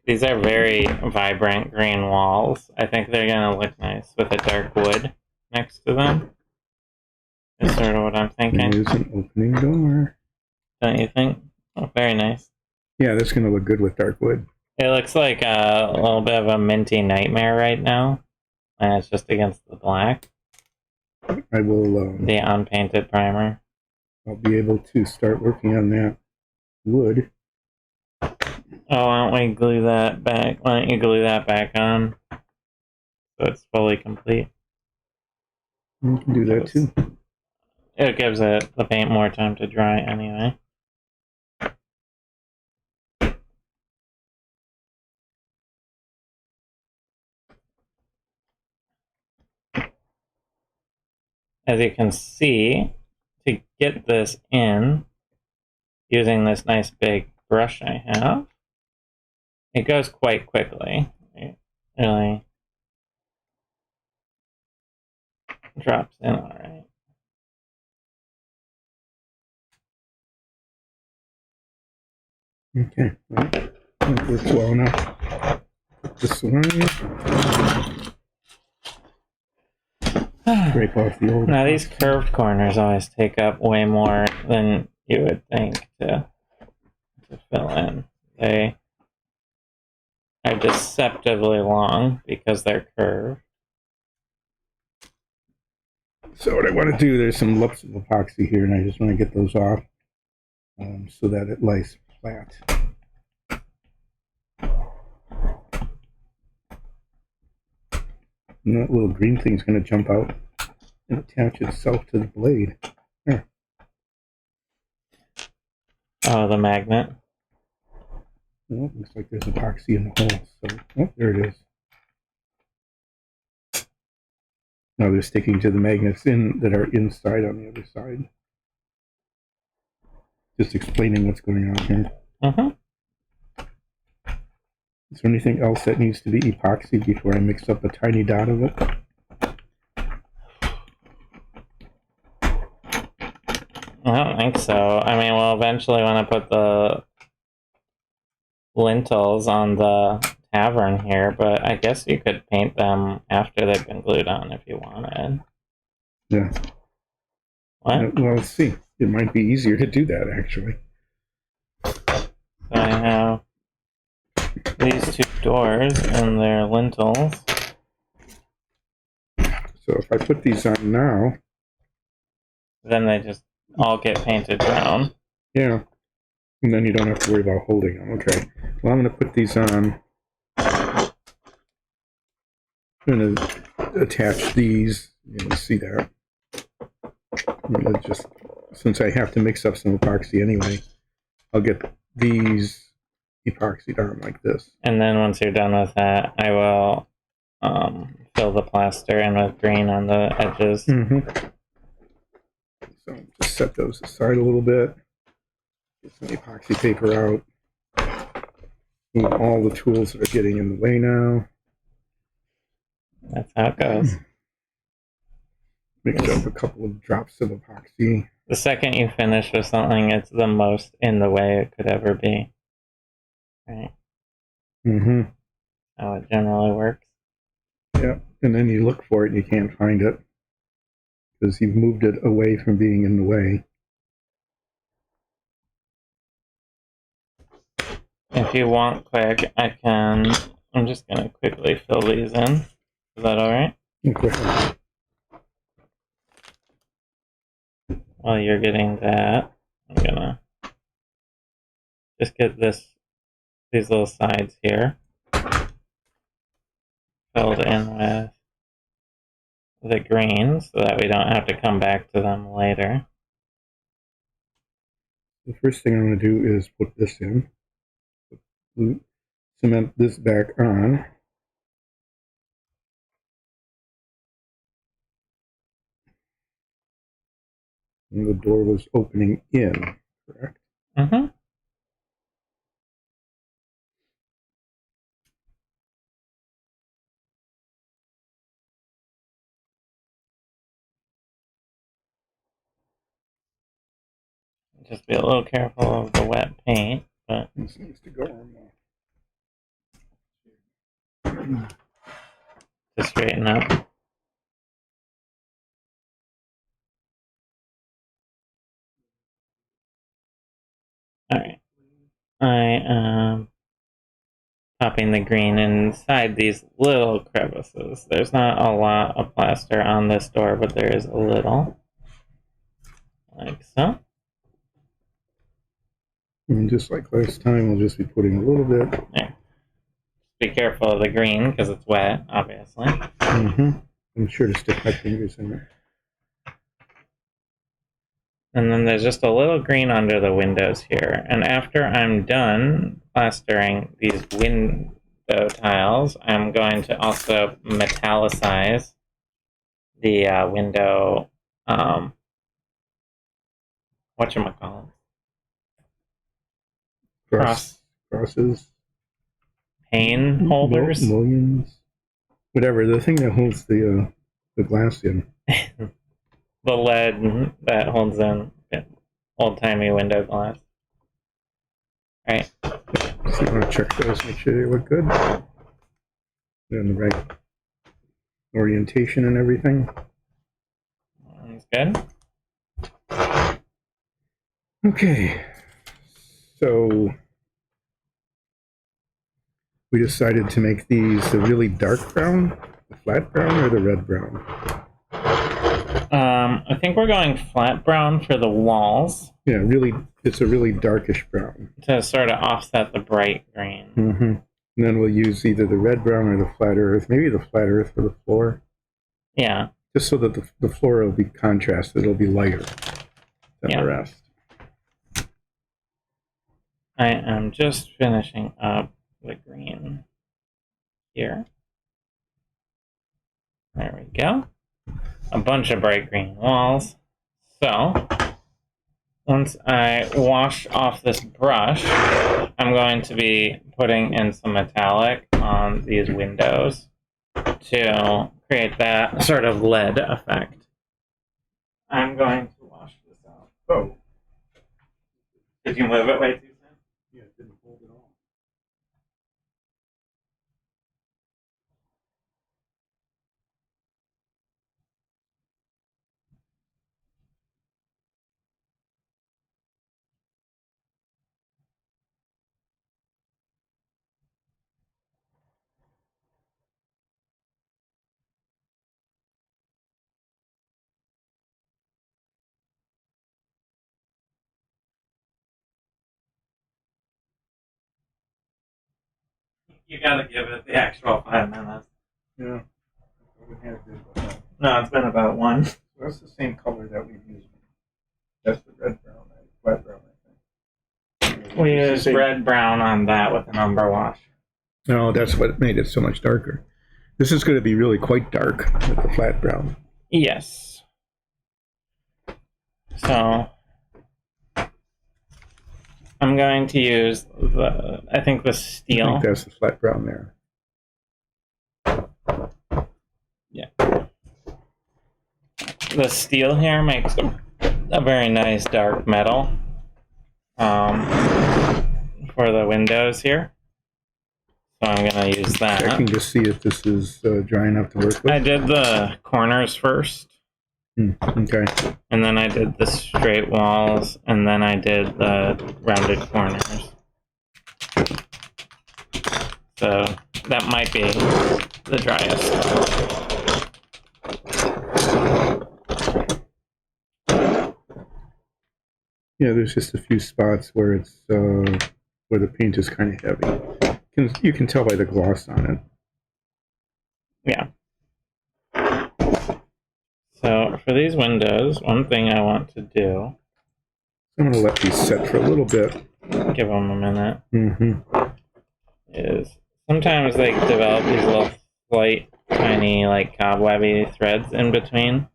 These are very vibrant green walls. I think they're going to look nice with a dark wood next to them. Is sort of what I'm thinking. There's an opening door. Don't you think? Oh, very nice. Yeah, that's going to look good with dark wood. It looks like a little bit of a minty nightmare right now. And it's just against the black. I will... the unpainted primer. I'll be able to start working on that wood. Oh, why don't we glue that back? Why don't you glue that back on? So it's fully complete. You can do that too. It gives the paint more time to dry anyway. As you can see, to get this in, using this nice big brush I have, it goes quite quickly. It really drops in alright. Okay, well, that works well enough. Put this away. Scrape off the old. Now these curved corners always take up way more than you would think to fill in. They are deceptively long because they're curved. So what I want to do, there's some lumps of epoxy here, and I just want to get those off so that it lies flat. And that little green thing's going to jump out and attach itself to the blade. There. Oh, the magnet. Well, looks like there's epoxy in the hole. So, oh, there it is. Now they're sticking to the magnets that are inside on the other side. Just explaining what's going on here. Is there anything else that needs to be epoxy before I mix up a tiny dot of it? I don't think so. I mean, we'll eventually want to put the lintels on the tavern here, but I guess you could paint them after they've been glued on if you wanted. Yeah. What? Well, let's see. It might be easier to do that, actually. So I have these two doors and their lintels. So if I put these on now... Then they just all get painted brown. Yeah. And then you don't have to worry about holding them. Okay. Well, I'm going to put these on. I'm going to attach these. You can see that. I'm going to just, since I have to mix up some epoxy anyway, I'll get these epoxied on like this. And then once you're done with that, I will fill the plaster in with green on the edges. So just set those aside a little bit. Get some epoxy paper out. Move all the tools that are getting in the way now. That's how it goes. Mix up a couple of drops of epoxy. The second you finish with something, it's the most in the way it could ever be. Right? How it generally works. Yeah, and then you look for it and you can't find it because you've moved it away from being in the way. If you want, Craig, I'm just going to quickly fill these in. Is that alright? Okay. While you're getting that, I'm going to just get these little sides here filled in with the green so that we don't have to come back to them later. The first thing I'm going to do is put this in. Cement this back on. And the door was opening in, correct? Mm-hmm. Just be a little careful of the wet paint, but This needs to go on. to straighten up. Alright. I am popping the green inside these little crevices. There's not a lot of plaster on this door, but there is a little. Like so. And just like last time, we'll just be putting a little bit. There. Be careful of the green because it's wet, obviously. Mm-hmm. I'm sure to stick my fingers in it. And then there's just a little green under the windows here. And after I'm done plastering these window tiles, I'm going to also metallicize the window, whatchamacallit? Crosses. Pane holders? Mullions. Whatever, the thing that holds the glass in. The lead that holds in old-timey window glass. Right. So you want to check those, make sure they look good. They're in the right orientation and everything. That's good. Okay. So we decided to make these the really dark brown, the flat brown, or the red brown. I think we're going flat brown for the walls. Yeah, really, it's a really darkish brown. To sort of offset the bright green. Mm-hmm. And then we'll use either the red brown or the flat earth, maybe the flat earth for the floor. Yeah. Just so that the floor will be contrasted, it'll be lighter than the rest. I am just finishing up the green here. There we go. A bunch of bright green walls. So, once I wash off this brush, I'm going to be putting in some metallic on these windows to create that sort of lead effect. I'm going to wash this out. Oh. Did you move it way too soon? Yeah, it didn't hold at all. You gotta give it the actual 5 minutes. Yeah. No, it's been about 1. So that's the same color that we've used. That's the red brown, flat brown, I think. We used red brown on that with an umber wash. No, that's what made it so much darker. This is going to be really quite dark with the flat brown. Yes. So I'm going to use I think the steel. I think that's the flat brown there. Yeah. The steel here makes a very nice dark metal for the windows here. So I'm going to use that. Checking to see if this is dry enough to work with. I did the corners first. Okay. And then I did the straight walls, and then I did the rounded corners. So that might be the driest. Yeah, there's just a few spots where it's where the paint is kind of heavy. You can tell by the gloss on it. Yeah. So for these windows, one thing I want to do, I'm going to let these set for a little bit. give them a minute, Mm-hmm. is sometimes they develop these little slight, tiny, like cobwebby threads in between.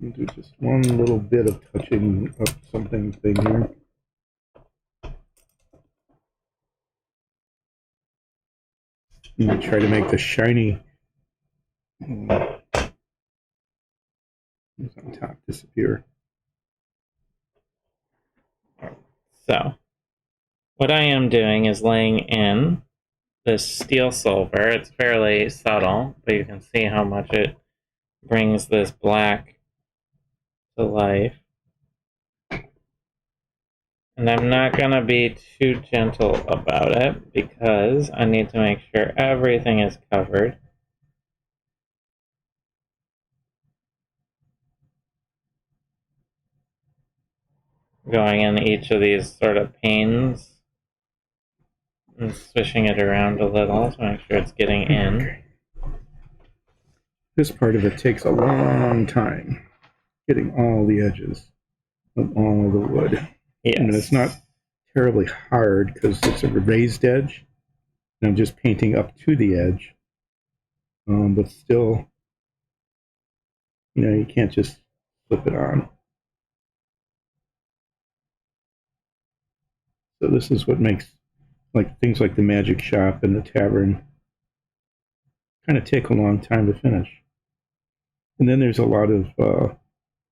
Do just one little bit of touching up something thing here. And try to make the shiny on top disappear. So what I am doing is laying in this steel silver. It's fairly subtle, but you can see how much it brings this black to life. And I'm not going to be too gentle about it because I need to make sure everything is covered. Going in each of these sort of panes and swishing it around a little to make sure it's getting in. Okay. This part of it takes a long time, getting all the edges of all the wood. Yes. I mean, it's not terribly hard because it's a raised edge. And I'm just painting up to the edge. But still, you can't just flip it on. So this is what makes things like the Magic Shop and the Tavern kind of take a long time to finish. And then there's a lot of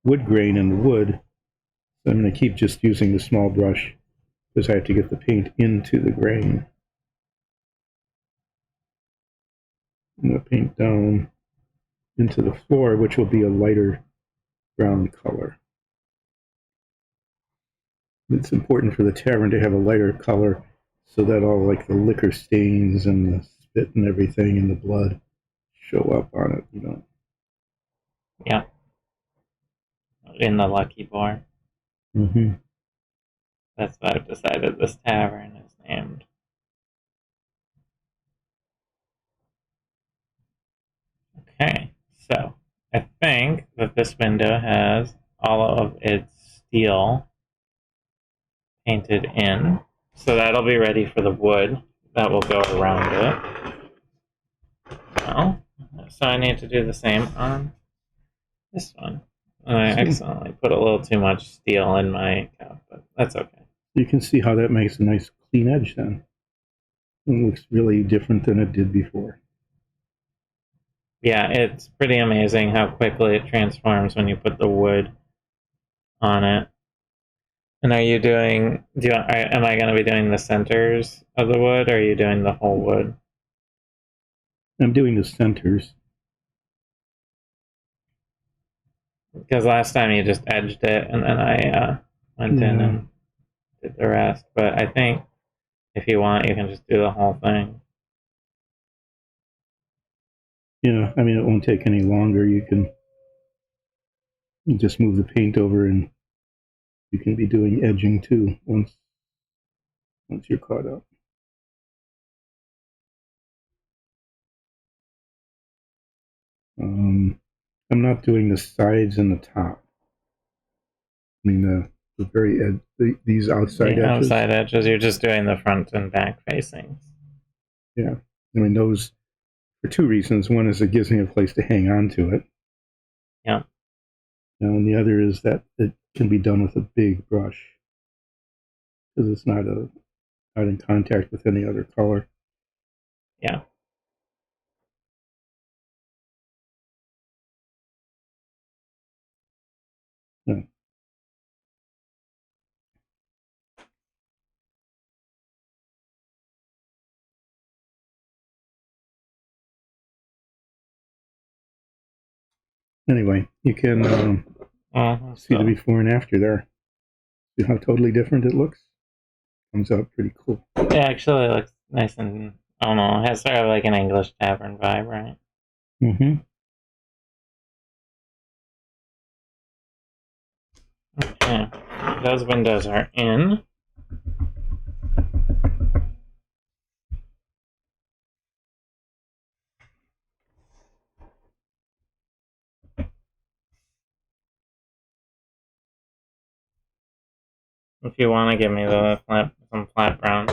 wood grain in the wood. So I'm going to keep just using the small brush because I have to get the paint into the grain. I'm going to paint down into the floor, which will be a lighter brown color. It's important for the tavern to have a lighter color so that all the liquor stains and the spit and everything and the blood show up on it, Yeah. In the Lucky Boar. Mm-hmm. That's what I've decided this tavern is named. Okay, so I think that this window has all of its steel painted in. So that'll be ready for the wood that will go around it. Well, so I need to do the same on this one. I accidentally put a little too much steel in my cup, but that's okay. You can see how that makes a nice clean edge then. It looks really different than it did before. Yeah, it's pretty amazing how quickly it transforms when you put the wood on it. And are you doing? Am I going to be doing the centers of the wood, or are you doing the whole wood? I'm doing the centers. Because last time you just edged it, and then I went in and did the rest. But I think if you want, you can just do the whole thing. Yeah, I mean, it won't take any longer. You can just move the paint over and you can be doing edging too once you're caught up. I'm not doing the sides and the top. I mean, the very edge, these outside The edges. outside edges, you're just doing the front and back facings. Yeah, I mean, those for two reasons. One is it gives me a place to hang on to it. Yeah. And the other is that it can be done with a big brush because it's not in contact with any other color. Yeah. Yeah. Anyway, you can see the before and after there. See how totally different it looks? Comes out pretty cool. It actually looks nice and, I don't know, it has sort of like an English tavern vibe, right? Mm-hmm. Okay, those windows are in. If you want to give me some flat brown,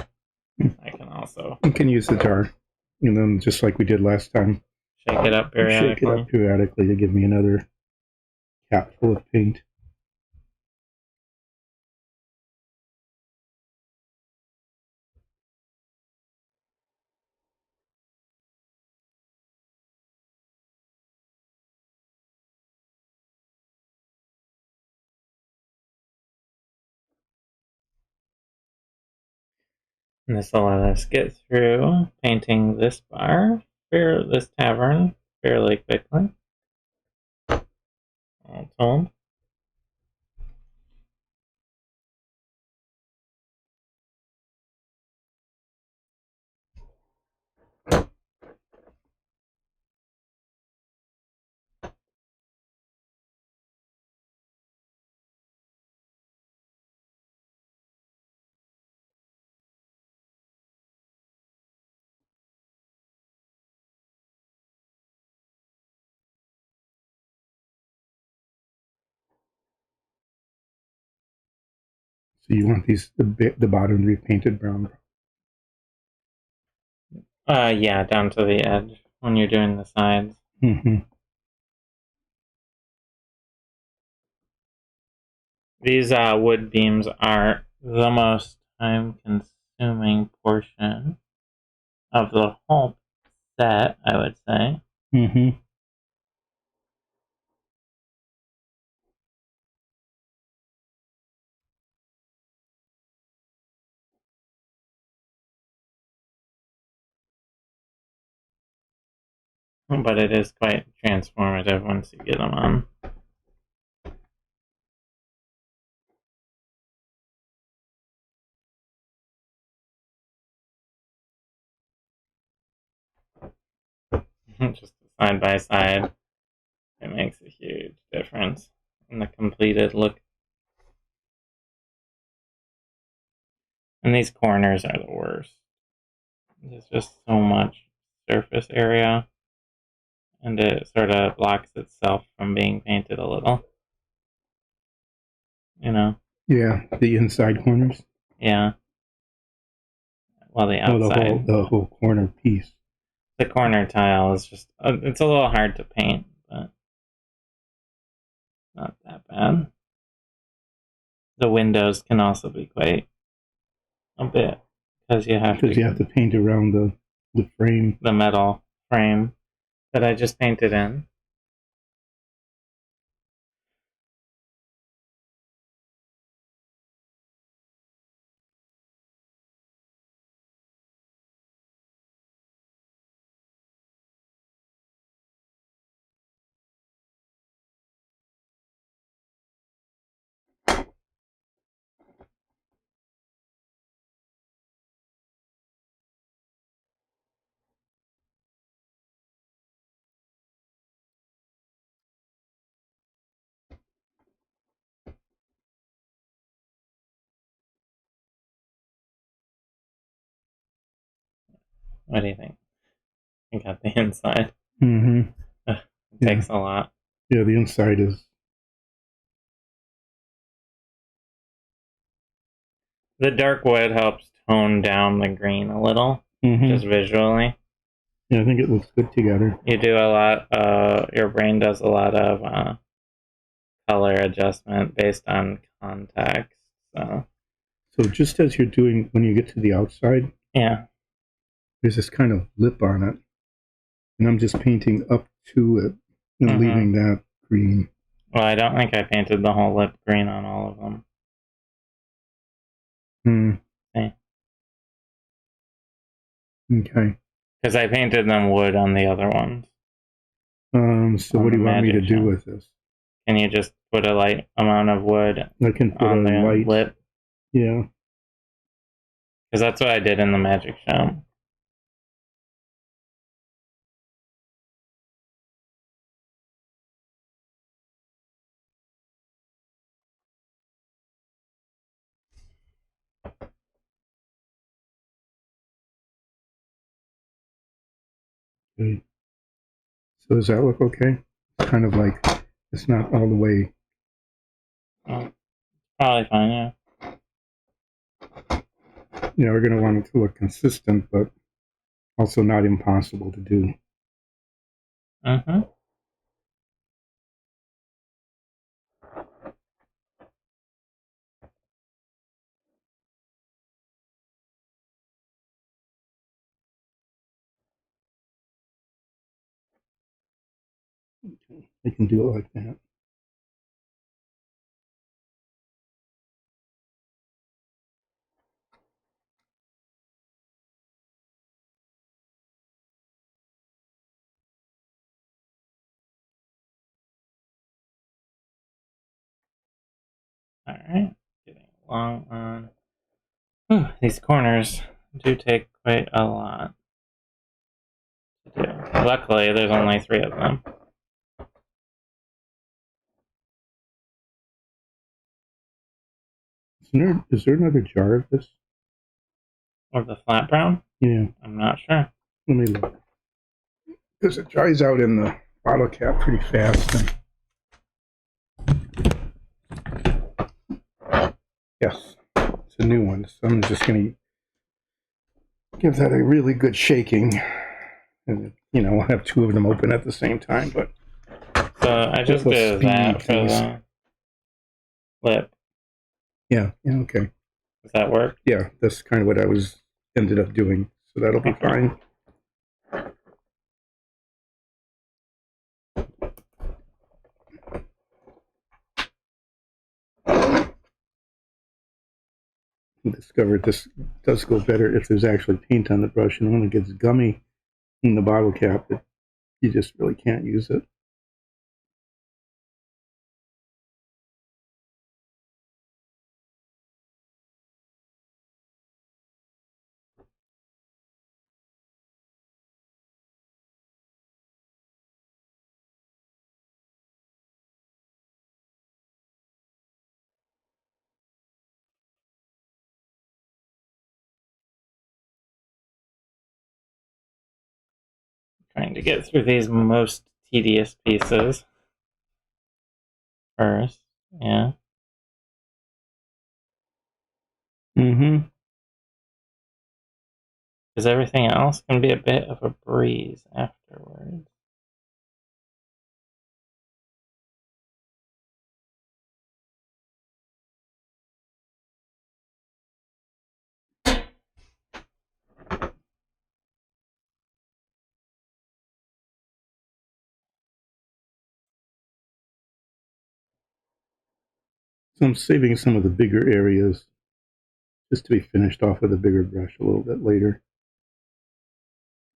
I can also You can use the jar, and then just like we did last time, shake it up shake it up periodically to give me another cap full of paint. And this will let us get through painting this this tavern, fairly quickly. All told. So you want the bottom to be painted brown. Yeah, down to the edge when you're doing the sides. Mm-hmm. These wood beams are the most time-consuming portion of the whole set, I would say. Mm-hmm. But it is quite transformative once you get them on. Just side by side, it makes a huge difference in the completed look. And these corners are the worst. There's just so much surface area, and it sort of blocks itself from being painted a little. You know? Yeah, the inside corners. Yeah. Well, the outside. The whole corner piece. The corner tile is just, it's a little hard to paint, but not that bad. The windows can also be quite a bit, because you have to paint around the frame. The metal frame that I just painted in. What do you think? I got the inside. Mm-hmm. It takes a lot. Yeah, the inside is. The dark wood helps tone down the green a little, just visually. Yeah, I think it looks good together. You do a lot, your brain does a lot of color adjustment based on context. So just as you're doing, when you get to the outside, yeah, there's this kind of lip on it. And I'm just painting up to it and leaving that green. Well, I don't think I painted the whole lip green on all of them. Okay. Because I painted them wood on the other ones. So On what do the you want me to magic do show. with this? Can you just put a light amount of wood I can put on a the light. lip? Yeah. Because that's what I did in the magic show. Okay. So does that look okay? It's kind of like it's not all the way. Oh, probably fine, yeah. We're going to want it to look consistent, but also not impossible to do. Mm-hmm. I can do it like that. Alright. Getting along on. Whew, these corners do take quite a lot to do. Luckily, there's only 3 of them. Is there another jar of this? Of the flat brown? Yeah. I'm not sure. Let me look. Because it dries out in the bottle cap pretty fast. Yes, it's a new one. So I'm just going to give that a really good shaking. And, I'll have 2 of them open at the same time. But So I just did that for the lip. Yeah, okay. Does that work? Yeah, that's kind of what I ended up doing. So that'll be fine. I discovered this does go better if there's actually paint on the brush, and when it gets gummy in the bottle cap, you just really can't use it. Trying to get through these most tedious pieces first. Yeah. Mm-hmm. Because everything else can be a bit of a breeze afterwards. So I'm saving some of the bigger areas just to be finished off with a bigger brush a little bit later.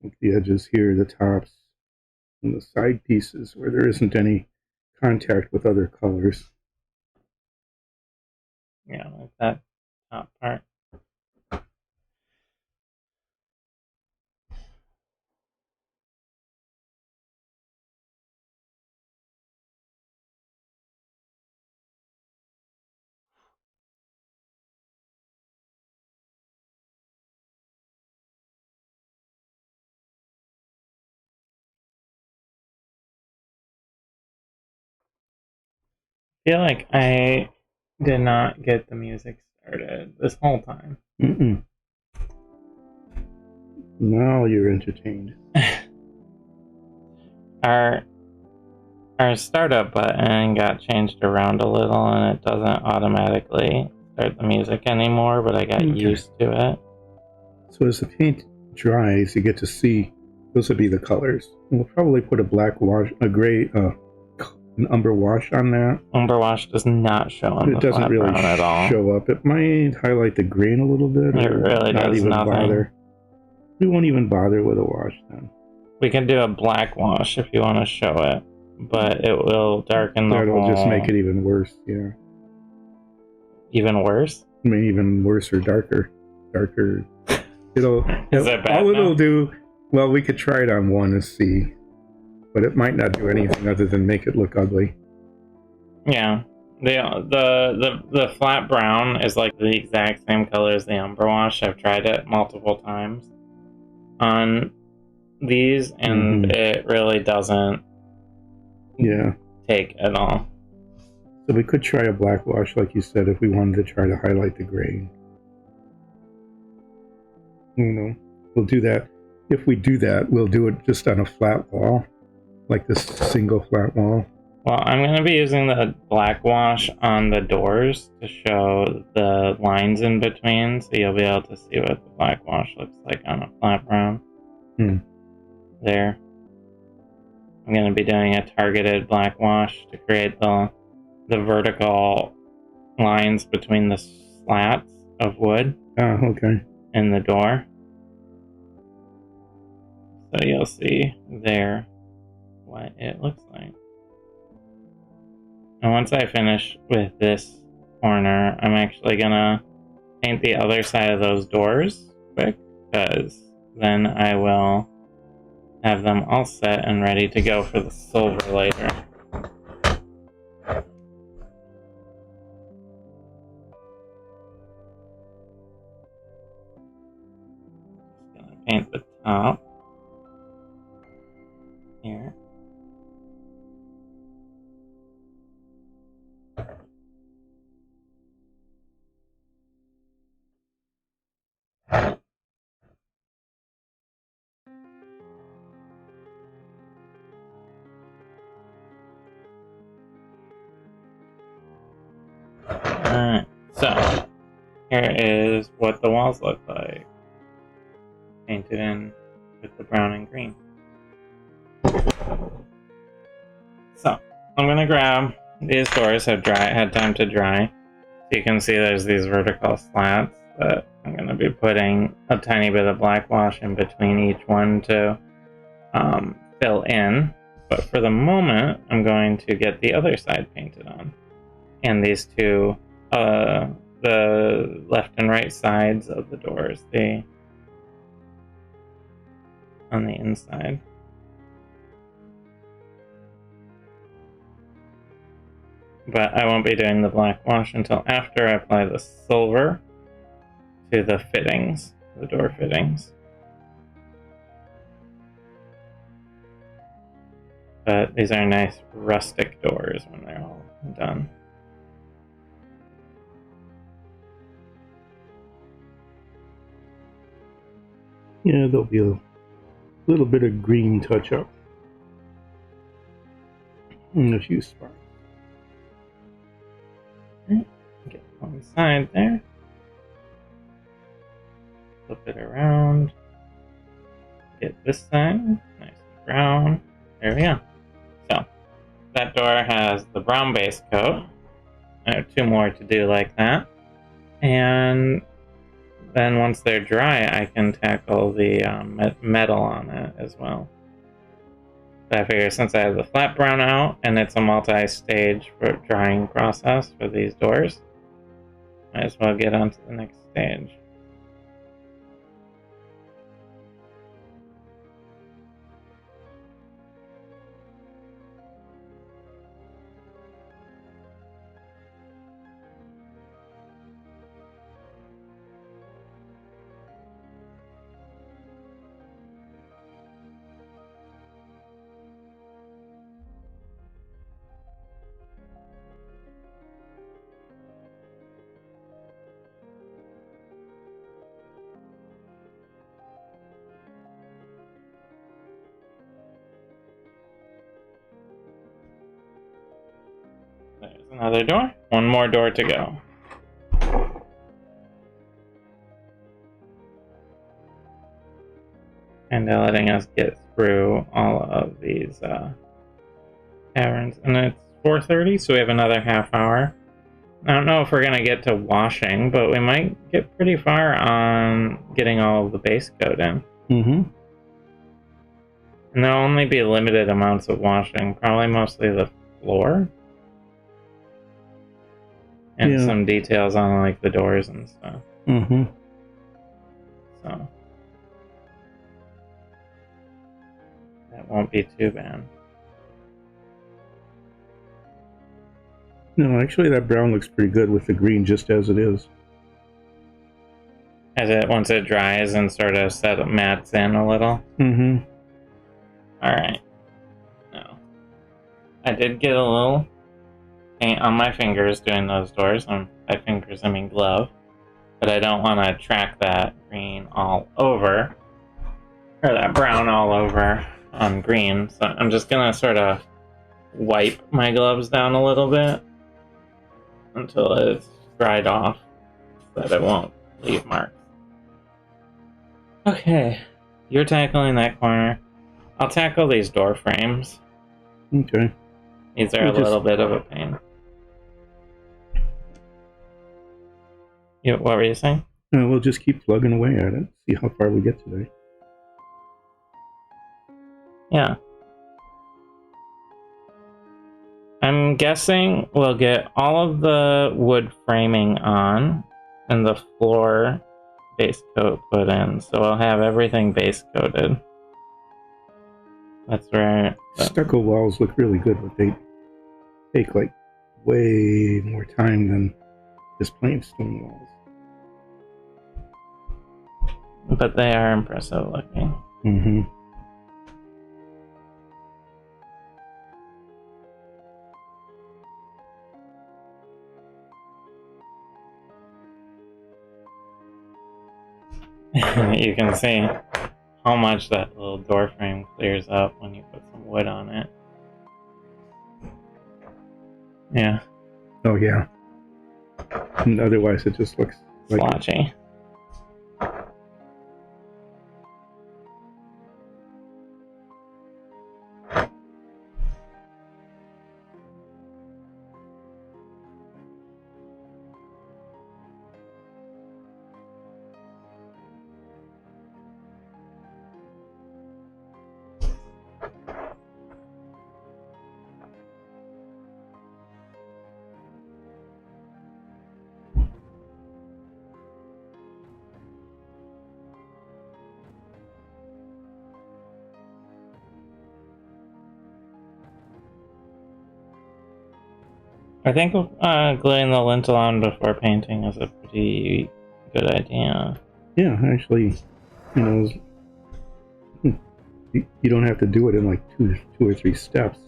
Like the edges here, the tops, and the side pieces where there isn't any contact with other colors. Yeah, like that top part. I feel like I did not get the music started this whole time. Mm-mm. Now you're entertained. Our startup button got changed around a little and it doesn't automatically start the music anymore, but I got used to it. So as the paint dries, you get to see those would be the colors. We'll probably put a black wash, a gray, an umber wash on that. Umber wash does not show on It doesn't really at all. show up. It might highlight the grain a little bit. It really not does even nothing. bother. We won't even bother with a wash then. We can do a black wash if you want to show it, but it will darken the That'll whole... just make it even worse, yeah. Even worse? I mean, even worse or darker. Darker. Is that bad all now? it'll do, well, we could try it on one and see, but it might not do anything other than make it look ugly. Yeah. The flat brown is like the exact same color as the Umbra Wash. I've tried it multiple times on these, and it really doesn't take at all. So we could try a black wash, like you said, if we wanted to try to highlight the gray. We'll do that. If we do that, we'll do it just on a flat wall, like this single flat wall. Well, I'm going to be using the black wash on the doors to show the lines in between, so you'll be able to see what the black wash looks like on a flat brown. There. I'm going to be doing a targeted black wash to create the vertical lines between the slats of wood in the door. So you'll see there what it looks like. And once I finish with this corner, I'm actually gonna paint the other side of those doors quick, because then I will have them all set and ready to go for the silver later. Just gonna paint the top here. Alright, so here is what the walls look like, painted in with the brown and green. So I'm gonna grab these doors, had time to dry. So you can see there's these vertical slats that I'm gonna be putting a tiny bit of black wash in between each one to fill in. But for the moment, I'm going to get the other side painted on. And these two, the left and right sides of the doors, on the inside. But I won't be doing the black wash until after I apply the silver to the fittings, the door fittings. But these are nice rustic doors when they're all done. Yeah, there'll be a little bit of green touch up in a few spots. Get one side there. Flip it around. Get this side nice and brown. There we go. So that door has the brown base coat. I have two more to do like that. And then once they're dry, I can tackle the metal on it as well. So I figure since I have the flat brown out and it's a multi-stage drying process for these doors, might as well get on to the next stage. There's another door. One more door to go. And they're letting us get through all of these taverns. And it's 4:30, so we have another half hour. I don't know if we're going to get to washing, but we might get pretty far on getting all of the base coat in. And there'll only be limited amounts of washing, probably mostly the floor. And some details on like the doors and stuff. Mm-hmm. So that won't be too bad. No, actually that brown looks pretty good with the green just as it is. Once it dries and sort of mats in a little. Mm-hmm. Alright. No. I did get a little paint on my fingers doing those doors. And by fingers I mean glove. But I don't want to track that green all over. Or that brown all over on green. So I'm just gonna sort of wipe my gloves down a little bit until it's dried off so that it won't leave marks. Okay, you're tackling that corner. I'll tackle these door frames. Okay. These are a little bit of a pain. What were you saying? We'll just keep plugging away at it, see how far we get today. Yeah. I'm guessing we'll get all of the wood framing on and the floor base coat put in, so I'll have everything base coated. That's where stucco walls look really good, but they take like way more time than just plain stone walls. But they are impressive looking. Mm-hmm. You can see how much that little door frame clears up when you put some wood on it. Yeah. Oh yeah. And otherwise it just looks like splotchy. I think gluing the lintel on before painting is a pretty good idea. Yeah, actually, you know, you don't have to do it in like two or three steps.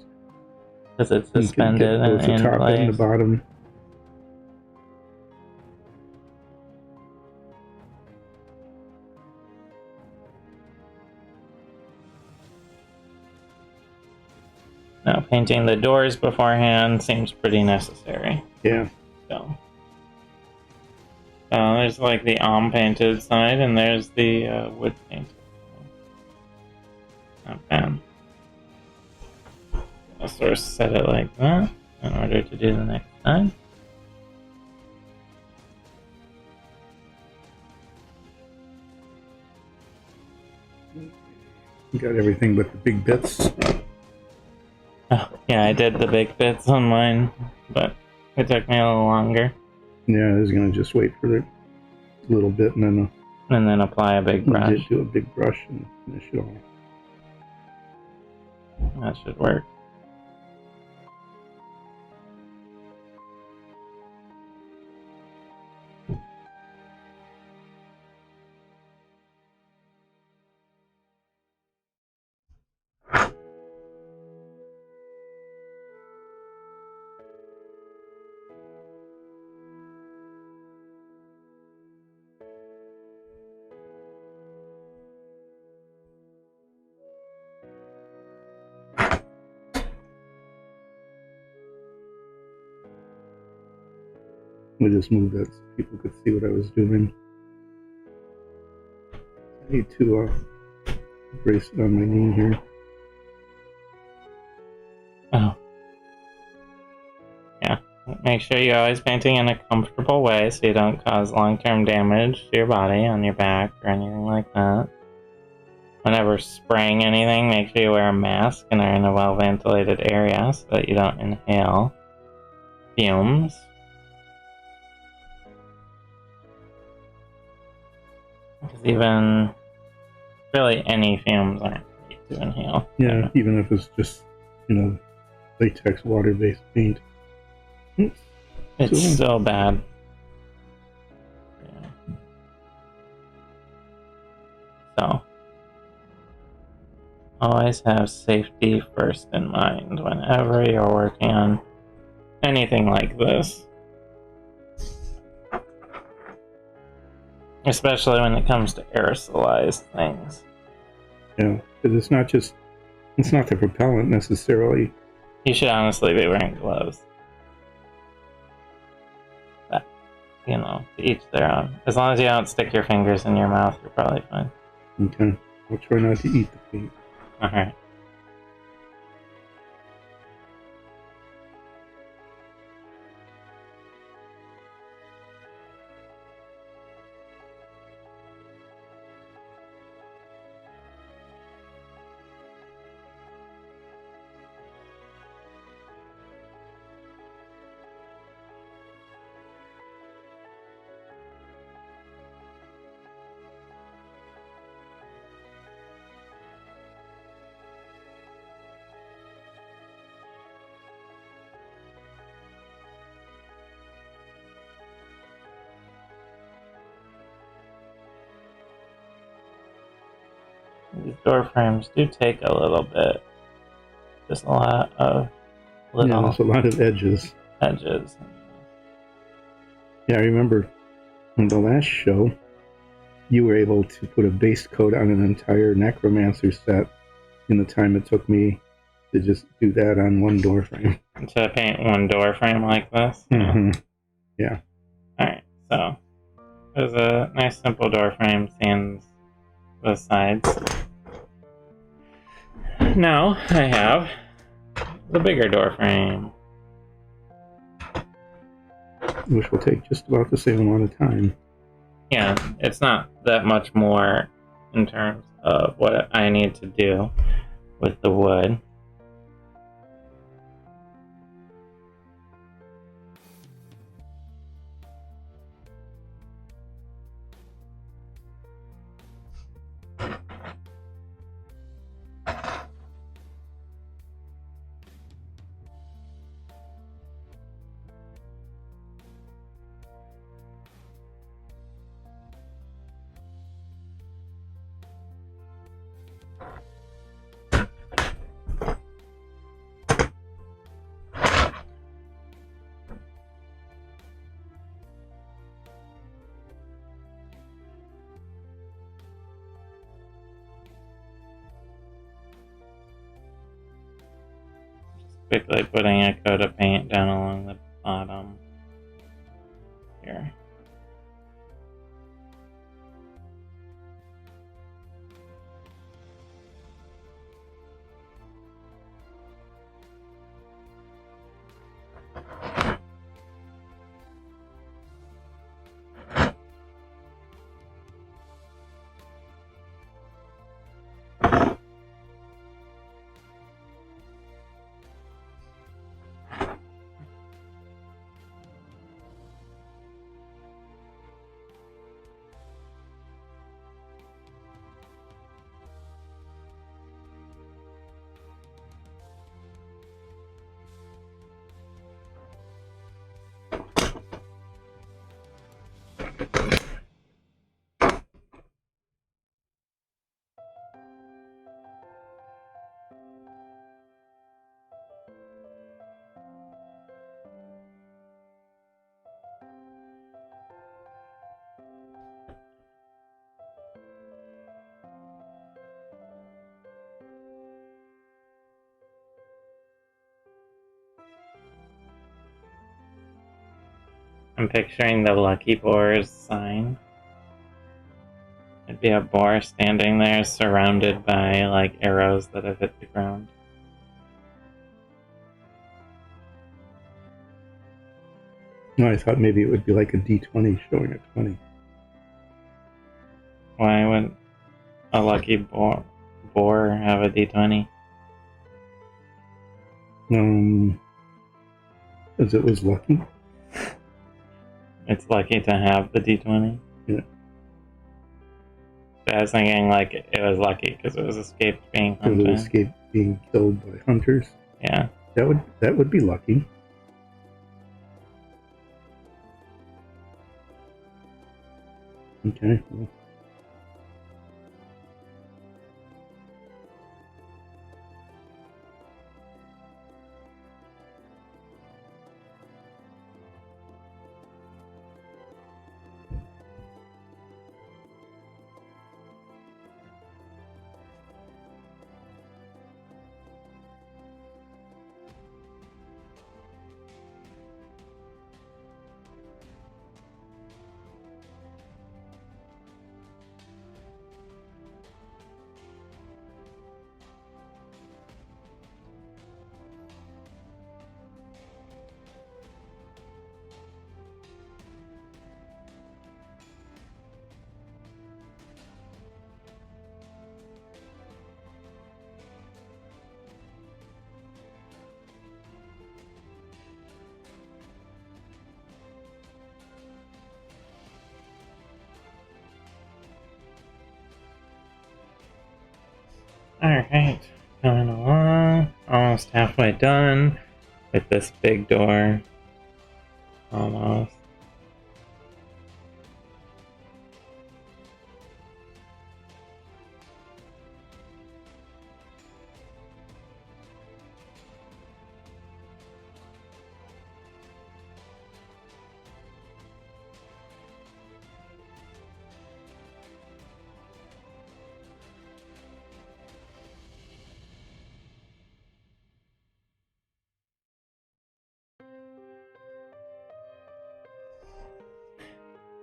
Because it's suspended both the top place. and the bottom. Now, painting the doors beforehand seems pretty necessary. Yeah. So there's like the painted side, and there's the wood painted side. Not bad. I'll sort of set it like that in order to do the next side. You got everything but the big bits. Oh, yeah, I did the big bits on mine, but it took me a little longer. Yeah, I was gonna just wait for the little bit and then apply a big brush. Do a big brush and finish it all. That should work. I just moved that so people could see what I was doing. I need to brace it on my knee here. Oh. Yeah. Make sure you're always painting in a comfortable way so you don't cause long-term damage to your body on your back or anything like that. Whenever spraying anything, make sure you wear a mask and are in a well-ventilated area so that you don't inhale fumes. Because even really any fumes aren't great to inhale. Yeah, even if it's just, latex water-based paint. It's so bad. Yeah. So, always have safety first in mind whenever you're working on anything like this. Especially when it comes to aerosolized things. Yeah, because it's not the propellant necessarily. You should honestly be wearing gloves. But, to each their own. As long as you don't stick your fingers in your mouth, you're probably fine. Okay, I'll try not to eat the paint. Alright. These door frames do take a little bit. Just a lot of little there's a lot of edges. edges. Yeah, I remember on the last show, you were able to put a base coat on an entire Necromancer set in the time it took me to just do that on one door frame. To paint one door frame like this? Mm-hmm. Yeah. Alright, so there's a nice simple door frame, sans the sides. Now I have the bigger door frame. Which will take just about the same amount of time. Yeah, it's not that much more in terms of what I need to do with the wood. Quickly putting a coat of paint down along the bottom here. I'm picturing the Lucky Boar's sign. It'd be a boar standing there surrounded by like arrows that have hit the ground. No, I thought maybe it would be like a D20 showing a 20. Why would a lucky boar? 4 have a d20? Because it was lucky. It's lucky to have the d20? Yeah. I was thinking like it was lucky because it was escaped being Because hunted. it escaped being killed by hunters. Yeah. That would be lucky. Okay. Well. Alright, coming along, almost halfway done with this big door. Almost.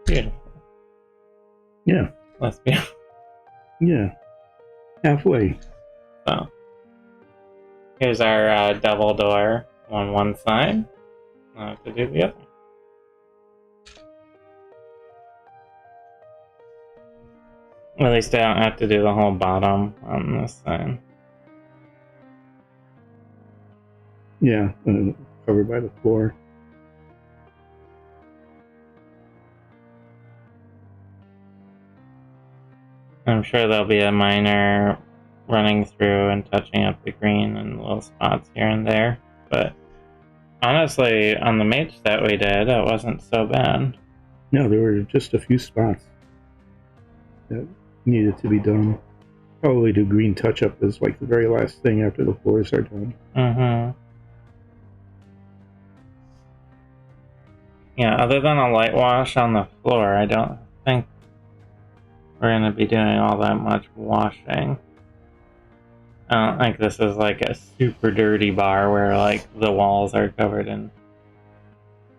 Beautiful. Yeah. Let's be. Yeah. Halfway. So, here's our double door on one side. I'll have to do the other. At least I don't have to do the whole bottom on this side. Yeah. Covered by the floor. I'm sure there'll be a miner running through and touching up the green and little spots here and there, but honestly, on the mage that we did, it wasn't so bad. No, there were just a few spots that needed to be done. Probably do green touch-up as like the very last thing after the floors are done. Mm-hmm. Yeah, other than a light wash on the floor, I don't think we're going to be doing all that much washing. I don't think this is like a super dirty bar where like the walls are covered in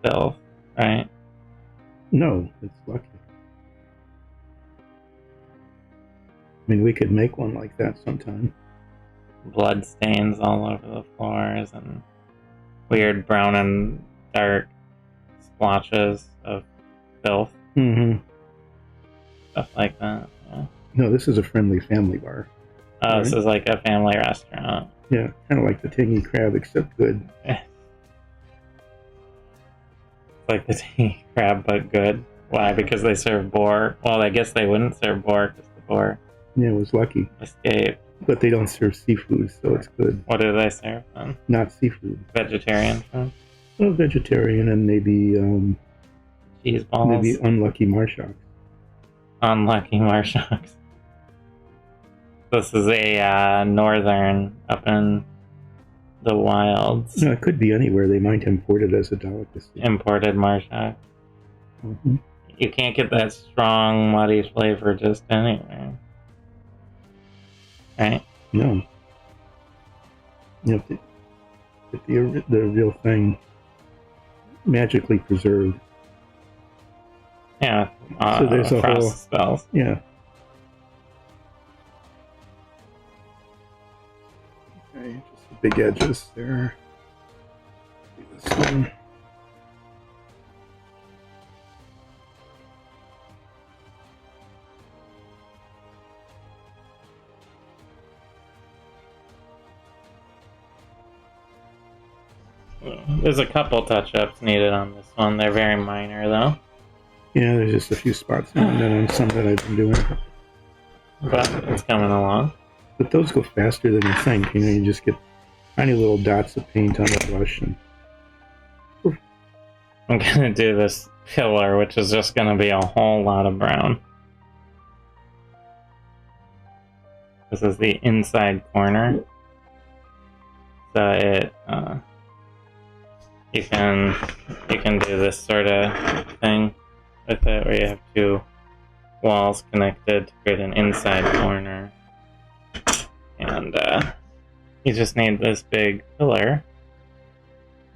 filth, right? No, it's lucky. I mean, we could make one like that sometime. Blood stains all over the floors and weird brown and dark splotches of filth. Mm-hmm. Stuff like that. Yeah. No, this is a friendly family bar. Oh, right? This is like a family restaurant. Yeah, kind of like the Tangy Crab, except good. It's like the tea crab, but good. Why? Because they serve boar. Well, I guess they wouldn't serve boar because the boar Yeah, it was lucky. escaped. But they don't serve seafood, so it's good. What do they serve then? Not seafood. Vegetarian food? Well, vegetarian and maybe Cheese balls? maybe unlucky marshocks. Unlucky marshalls. This is a northern up in the wilds. No, it could be anywhere. They might import it as a delicacy. Imported marshal. Mm-hmm. You can't get that strong, muddy flavor just anywhere. Right? No. You have to get the real thing magically preserved. Yeah. So there's a frost whole spells. Yeah. Okay, just the big edges there. Do this one. There's a couple touch-ups needed on this one. They're very minor, though. Yeah, there's just a few spots now and then on some that I've been doing. But it's coming along. But those go faster than you think. You know, you just get tiny little dots of paint on the brush. And I'm gonna do this pillar, which is just gonna be a whole lot of brown. This is the inside corner. So it, you can do this sort of thing with it, where you have two walls connected to create an inside corner. And you just need this big pillar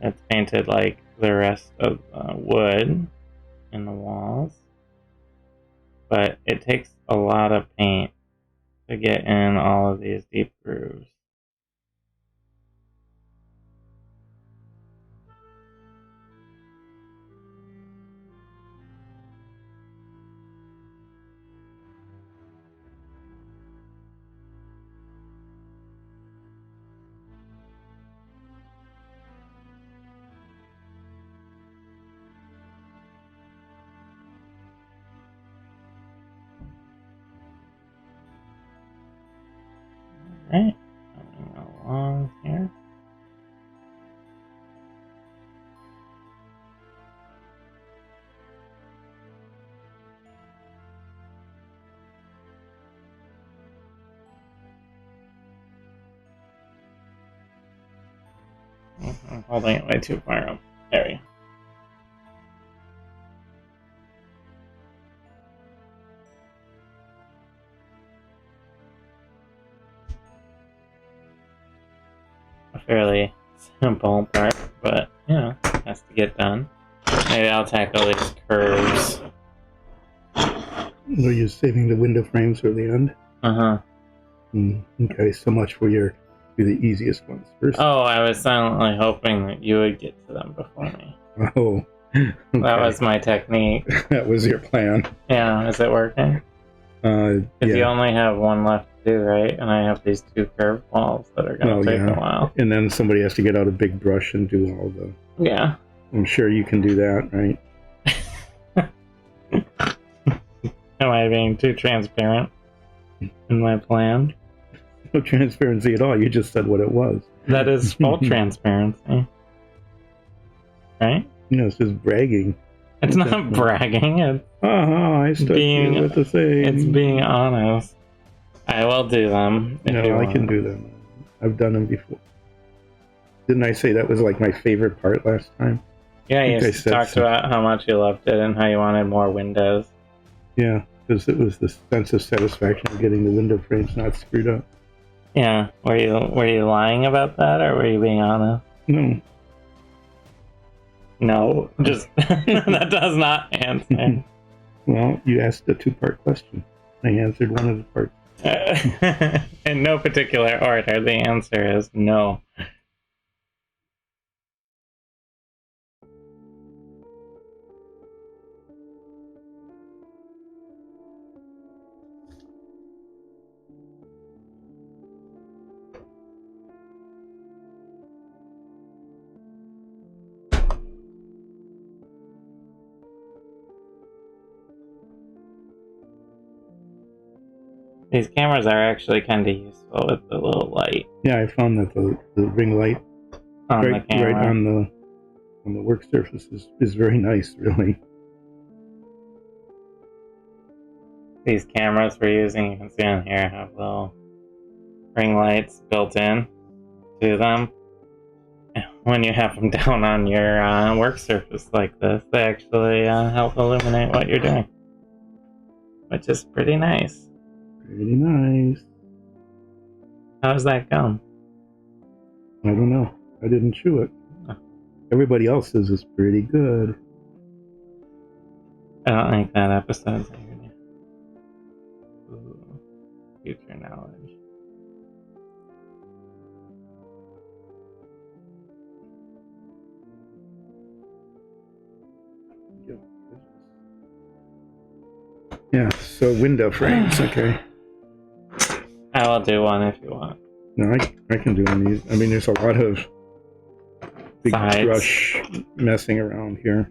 that's painted like the rest of the wood in the walls. But it takes a lot of paint to get in all of these deep grooves. Right, coming along here. I'm holding it way too far up. There we go. A fairly simple part, but you know, has to get done. Maybe I'll tackle these curves. are you saving the window frames for the end? Uh-huh. Okay, so much for your do the easiest ones first. Oh, I was silently hoping that you would get to them before me. Oh. Okay. That was my technique. That was your plan. Yeah, is it working? Because you only have one left to do, right? And I have these two curved walls that are going to take a while. And then somebody has to get out a big brush and do all the... Yeah. I'm sure you can do that, right? Am I being too transparent in my plan? No transparency at all. You just said what it was. That is full transparency. Right? No, it's just bragging. It's not bragging. It's I stuck you with the same. It's being honest. I will do them. No, I can do them. I've done them before. Didn't I say that was like my favorite part last time? Yeah, you talked about how much you loved it and how you wanted more windows. Yeah, because it was the sense of satisfaction of getting the window frames not screwed up. Yeah, were you lying about that, or were you being honest? No. No, just that does not answer. Well, you asked a two-part question. I answered one of the parts. In no particular order, the answer is no. These cameras are actually kind of useful with the little light. Yeah, I found that the ring light on right on the work surface is very nice, really. These cameras we're using, you can see on here, have little ring lights built in to them. When you have them down on your work surface like this, they actually help illuminate what you're doing, which is pretty nice. Pretty nice. How's that going? I don't know. I didn't chew it. Oh. Everybody else says it's pretty good. I don't think that episode's here. Ooh, future knowledge. Yeah, so window frames, okay. I will do one if you want. No, I can do one of these. I mean, there's a lot of big sides. brush messing around here.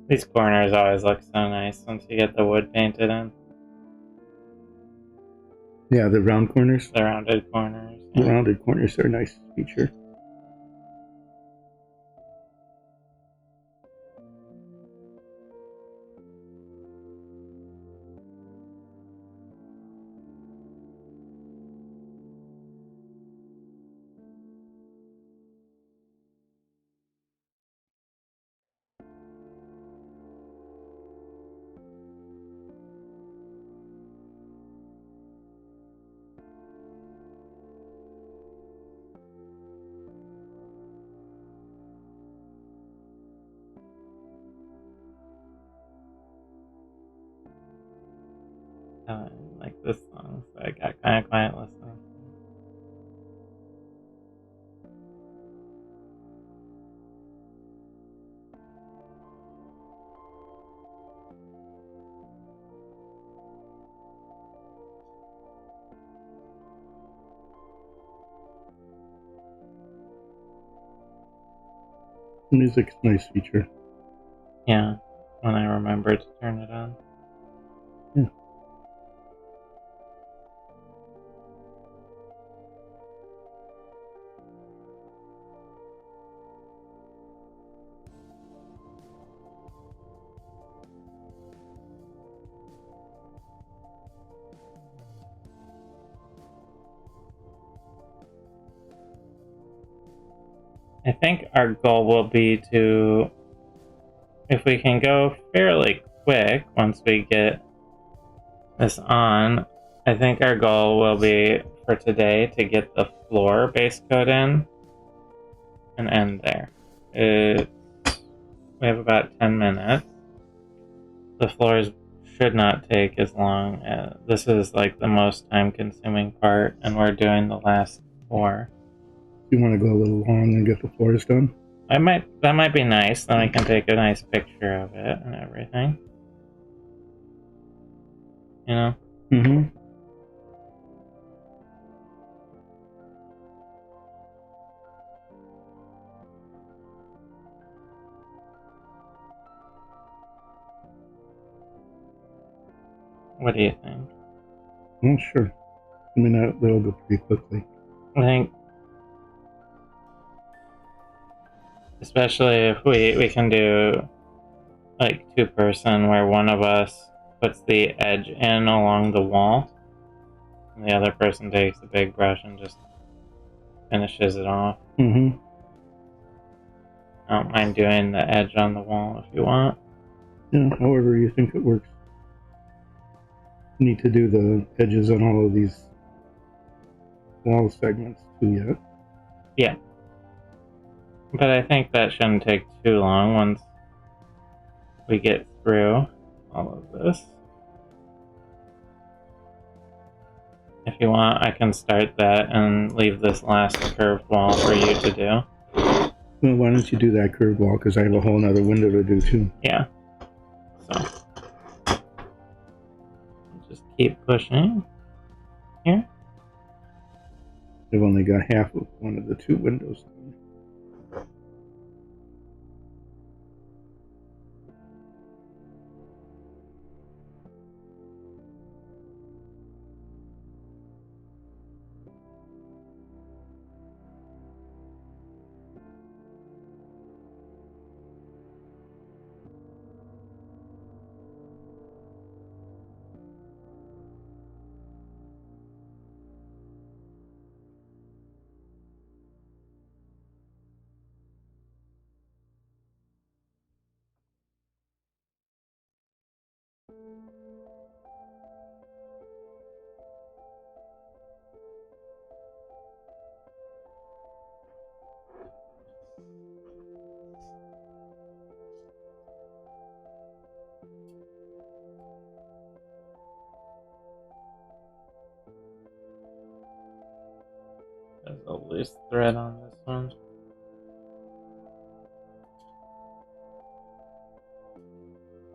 These corners always look so nice once you get the wood painted in. Yeah, the round corners. The rounded corners. The rounded corners are a nice feature. I like this song, so I got kind of quiet listening. Music's a nice feature. Yeah, when I remember to turn it on. Yeah. I think our goal will be to, if we can go fairly quick once we get this on, I think our goal will be for today to get the floor base coat in and end there. We have about 10 minutes. The floors should not take as long. This is like the most time consuming part, and we're doing the last 4. You want to go a little long and get the floors done? That might be nice. Then I can take a nice picture of it and everything. You know? Mm-hmm. What do you think? Well, sure. I mean, that'll go pretty quickly. I think, especially if we can do like 2-person, where one of us puts the edge in along the wall, and the other person takes a big brush and just finishes it off. Mm-hmm. I don't mind doing the edge on the wall if you want. Yeah, however you think it works. You need to do the edges on all of these wall segments too yet. Yeah. But I think that shouldn't take too long once we get through all of this. If you want, I can start that and leave this last curved wall for you to do. Well, why don't you do that curved wall? Because I have a whole other window to do too. Yeah. So, just keep pushing here. I've only got half of one of the 2 windows done. There's a loose thread on this one.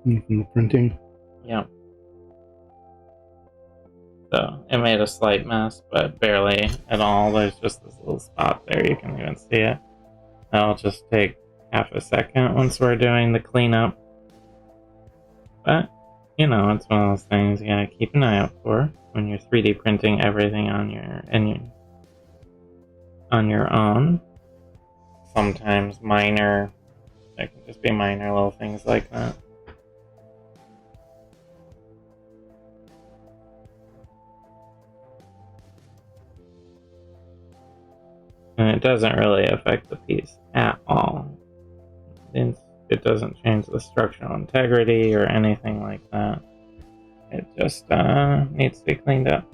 From the printing. Yep. So it made a slight mess, but barely at all. There's just this little spot there, you can even see it. That'll just take half a second once we're doing the cleanup. But, you know, it's one of those things you gotta keep an eye out for when you're 3D printing everything on your own. Sometimes there can just be minor little things like that. And it doesn't really affect the piece at all. It doesn't change the structural integrity or anything like that. It just needs to be cleaned up.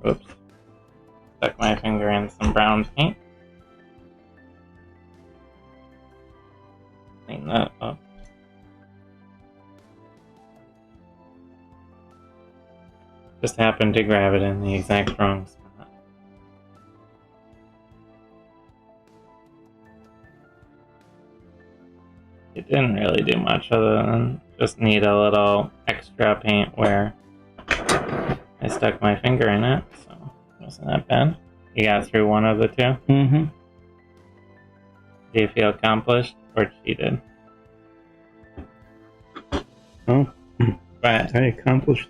Oops. Stuck my finger in some brown paint. Clean that up. Just happened to grab it in the exact wrong spot. It didn't really do much other than just need a little extra paint where I stuck my finger in it, so it wasn't that bad. You got through one of the two? Mm-hmm. Do you feel accomplished or cheated? Oh, But I accomplished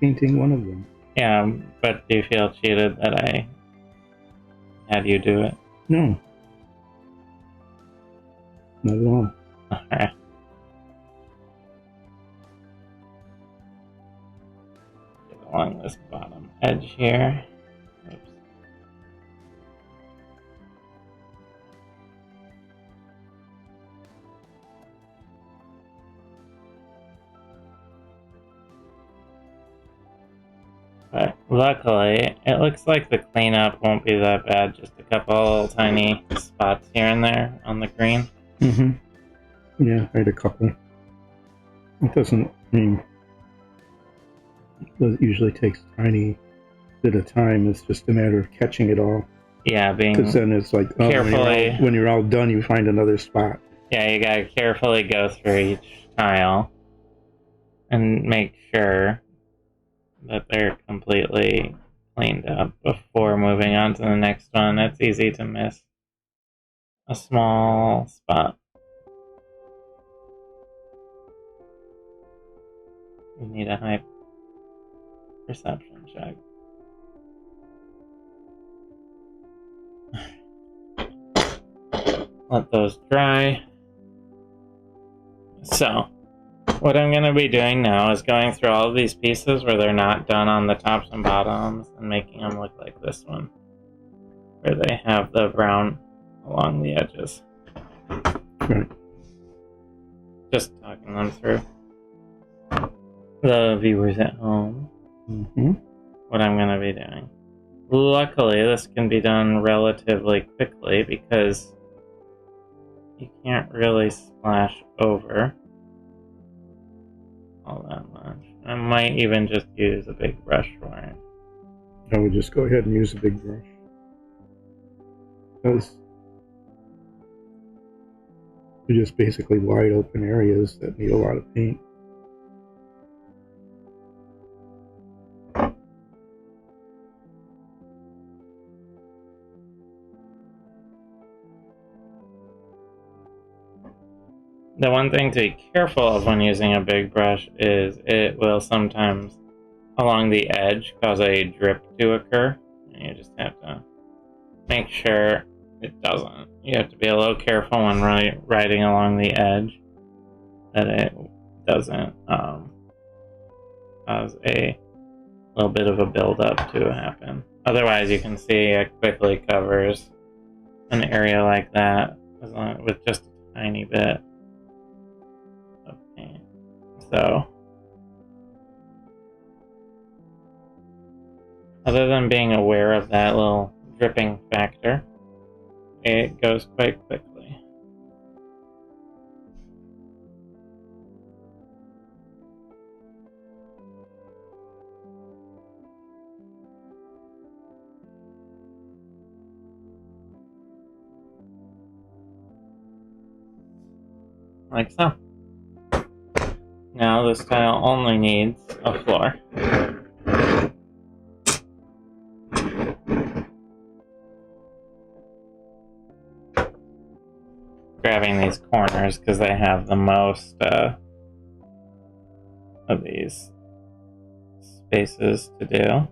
painting one of them. yeah, but do you feel cheated that I had you do it? No. Not at all. Alright. Get along this bottom edge here. Oops. But luckily, it looks like the cleanup won't be that bad. Just a couple tiny spots here and there on the green. Mm-hmm. Yeah, I had a couple. It doesn't, it usually takes a tiny bit of time. It's just a matter of catching it all. Yeah, Because then it's like, oh, carefully. when you're all done, you find another spot. Yeah, you gotta carefully go through each tile and make sure that they're completely cleaned up before moving on to the next one. It's easy to miss a small spot. You need a high perception check. Let those dry. So, what I'm going to be doing now is going through all of these pieces where they're not done on the tops and bottoms and making them look like this one, where they have the brown along the edges. Right. Just talking them through. The viewers at home, what I'm going to be doing. Luckily, this can be done relatively quickly because you can't really splash over all that much. I might even just use a big brush for it. I would just go ahead and use a big brush. Because they're just basically wide open areas that need a lot of paint. The one thing to be careful of when using a big brush is it will sometimes, along the edge, cause a drip to occur. And you just have to make sure it doesn't. You have to be a little careful when riding along the edge that it doesn't cause a little bit of a buildup to happen. Otherwise, you can see it quickly covers an area like that with just a tiny bit of paint. So, other than being aware of that little dripping factor, it goes quite quickly. Like so. Now this tile only needs a floor. Grabbing these corners because they have the most of these spaces to do.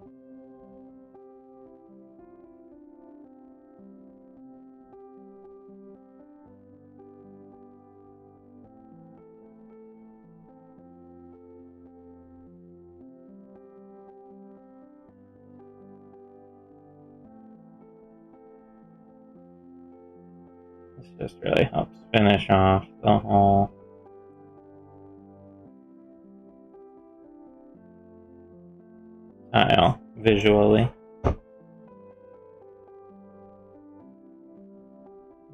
This just really helps finish off the whole tile visually.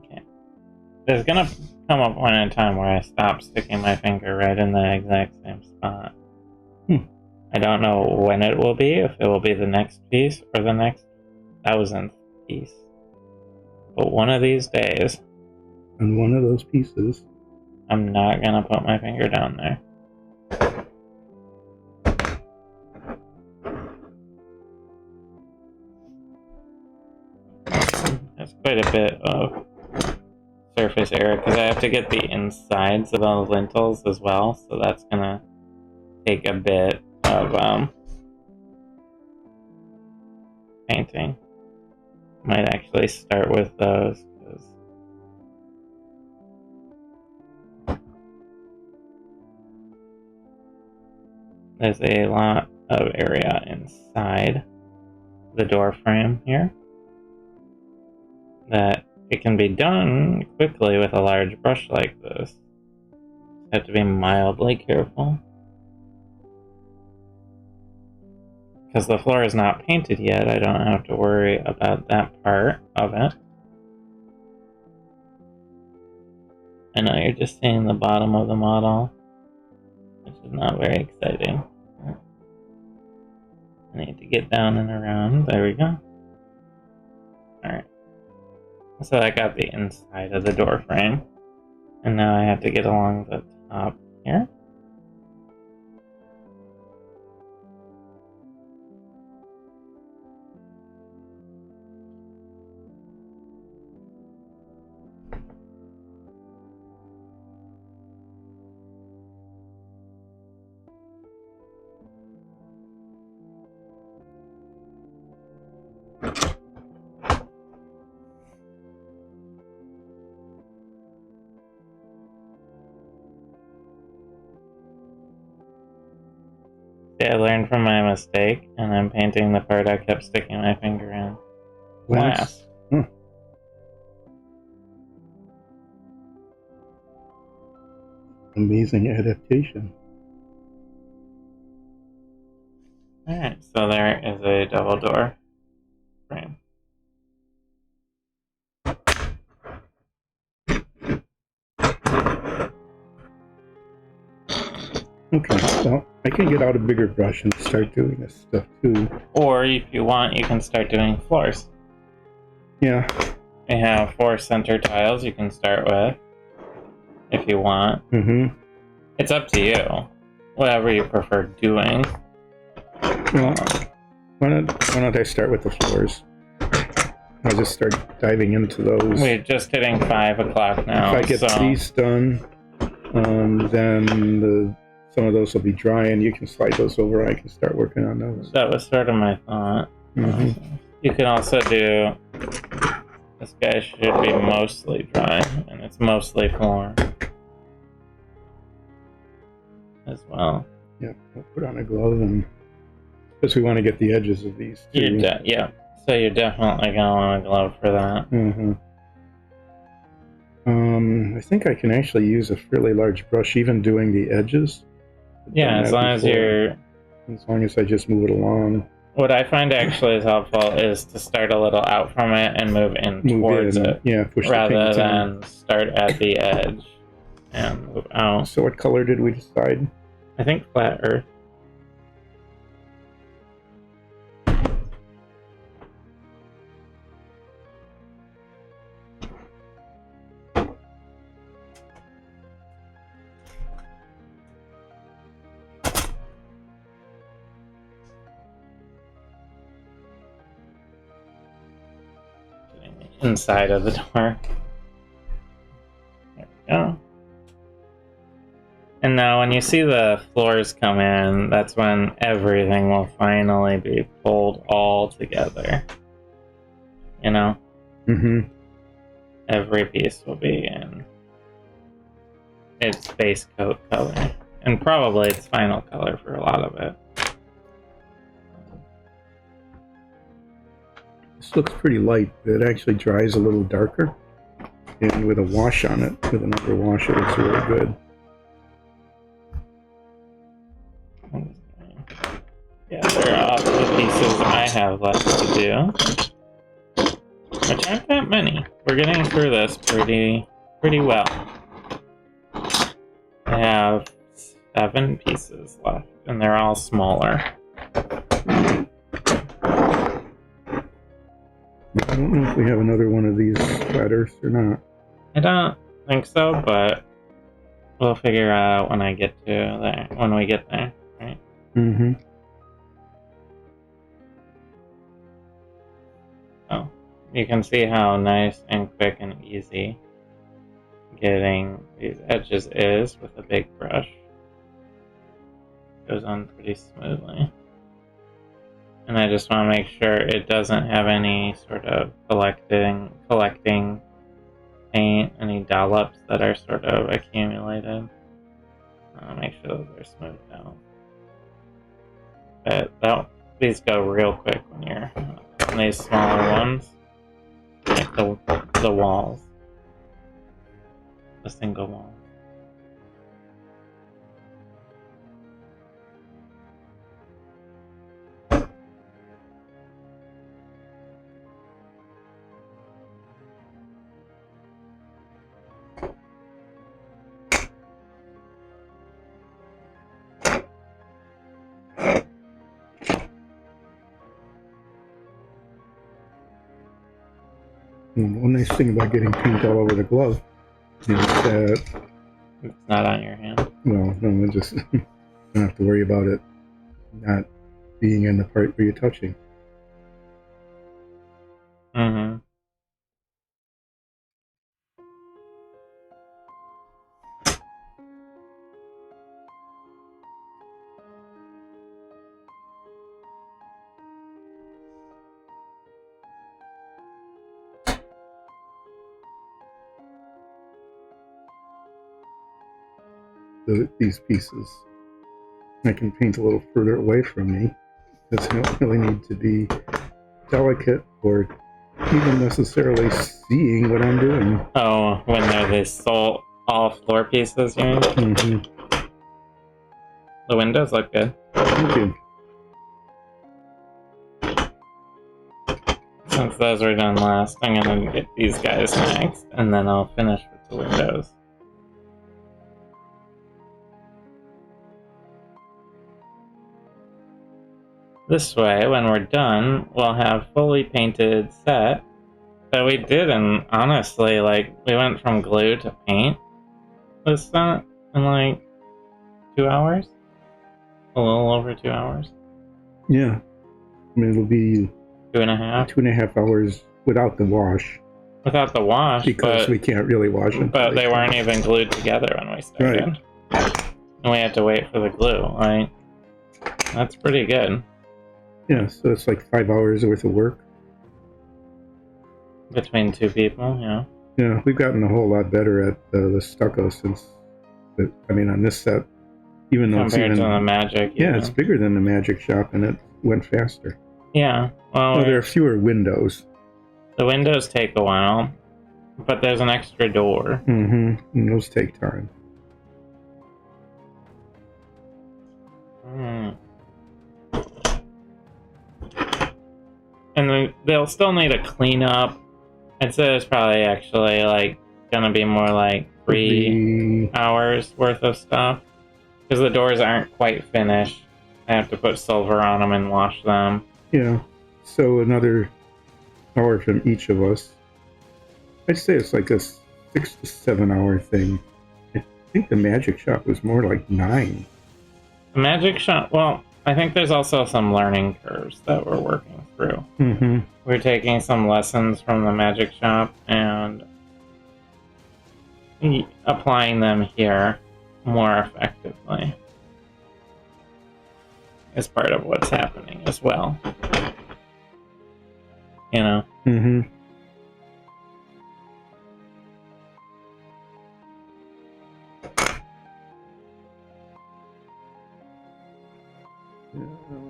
Okay. There's gonna come a point in time where I stop sticking my finger right in the exact same spot. I don't know when it will be, if it will be the next piece or the next 1000th piece. But one of these days, on one of those pieces, I'm not gonna put my finger down there. That's quite a bit of surface area because I have to get the insides of the lintels as well, so that's gonna take a bit of painting. Might actually start with those. There's a lot of area inside the door frame here that it can be done quickly with a large brush like this. You have to be mildly careful. Because the floor is not painted yet, I don't have to worry about that part of it. I know you're just seeing the bottom of the model, which is not very exciting. I need to get down and around. There we go. Alright. So I got the inside of the door frame. And now I have to get along the top here. I learned from my mistake, and I'm painting the part I kept sticking my finger in. Glass. Amazing adaptation. Alright, so there is a double door frame. Okay, so I can get out a bigger brush and start doing this stuff too. Or if you want, you can start doing floors. Yeah. We have 4 center tiles you can start with, if you want. Mm-hmm. It's up to you, whatever you prefer doing. Well, why don't I start with the floors? I'll just start diving into those. We're just hitting 5 o'clock now. If I get these done, Then some of those will be dry, and you can slide those over. I can start working on those. That was sort of my thought. You can also do... This guy should be mostly dry, and it's mostly floor as well. Yeah, we'll put on a glove, and because we want to get the edges of these too. Yeah, so you're definitely gonna want a glove for that. I think I can actually use a fairly large brush, even doing the edges. Yeah, as long as I just move it along. What I find actually is helpful is to start a little out from it and move towards it. Yeah, push rather the than start at the edge and move out. So what color did we decide? I think flat earth. Inside of the door. There we go. And now when you see the floors come in, that's when everything will finally be pulled all together. You know? Every piece will be in its base coat color. And probably its final color for a lot of it. This looks pretty light, but it actually dries a little darker. And with a wash on it, with another wash, it looks really good. Yeah, there are the pieces I have left to do, which aren't that many. We're getting through this pretty well. I have 7 pieces left, and they're all smaller. I don't know if we have another one of these flat earths or not. I don't think so, but we'll figure out when I get to there. When we get there, right? Oh, you can see how nice and quick and easy getting these edges is with a big brush. Goes on pretty smoothly. And I just want to make sure it doesn't have any sort of collecting paint, any dollops that are sort of accumulated. Make sure those are smoothed out. But these go real quick when you're on these smaller ones, like the walls, the single wall. One nice thing about getting paint all over the glove is that it's not on your hand. Well, no, I just don't have to worry about it not being in the part where you're touching. These pieces I can paint a little further away from me because I don't really need to be delicate or even necessarily seeing what I'm doing. Oh, when they're these all floor pieces, you mean? The windows look good. Thank you. Since those were done last, I'm gonna get these guys next, and then I'll finish with the windows. This way, when we're done, we'll have fully painted set. But we didn't, honestly, like, we went from glue to paint this set in like 2 hours? A little over 2 hours? Yeah. I mean, it'll be 2.5? 2.5 hours without the wash. without the wash, because we can't really wash them. But they weren't even glued together when we started. Right. And we had to wait for the glue. Like, that's pretty good. Yeah, so it's like 5 hours worth of work. Between 2 people, yeah. Yeah, we've gotten a whole lot better at the stucco since, on this set, even though compared to the Magic. Yeah, it's bigger than the Magic Shop, and it went faster. Yeah, well, there are fewer windows. The windows take a while, but there's an extra door. And those take time. And they'll still need a cleanup. I'd say it's probably actually like gonna be more like 3 hours worth of stuff, because the doors aren't quite finished. I have to put silver on them and wash them. Yeah, so another hour from each of us. I'd say it's like a 6 to 7 hour thing. I think the Magic Shop was more like 9. The Magic Shop, well, I think there's also some learning curves that we're working through. We're taking some lessons from the Magic Shop and applying them here more effectively as part of what's happening as well. You know?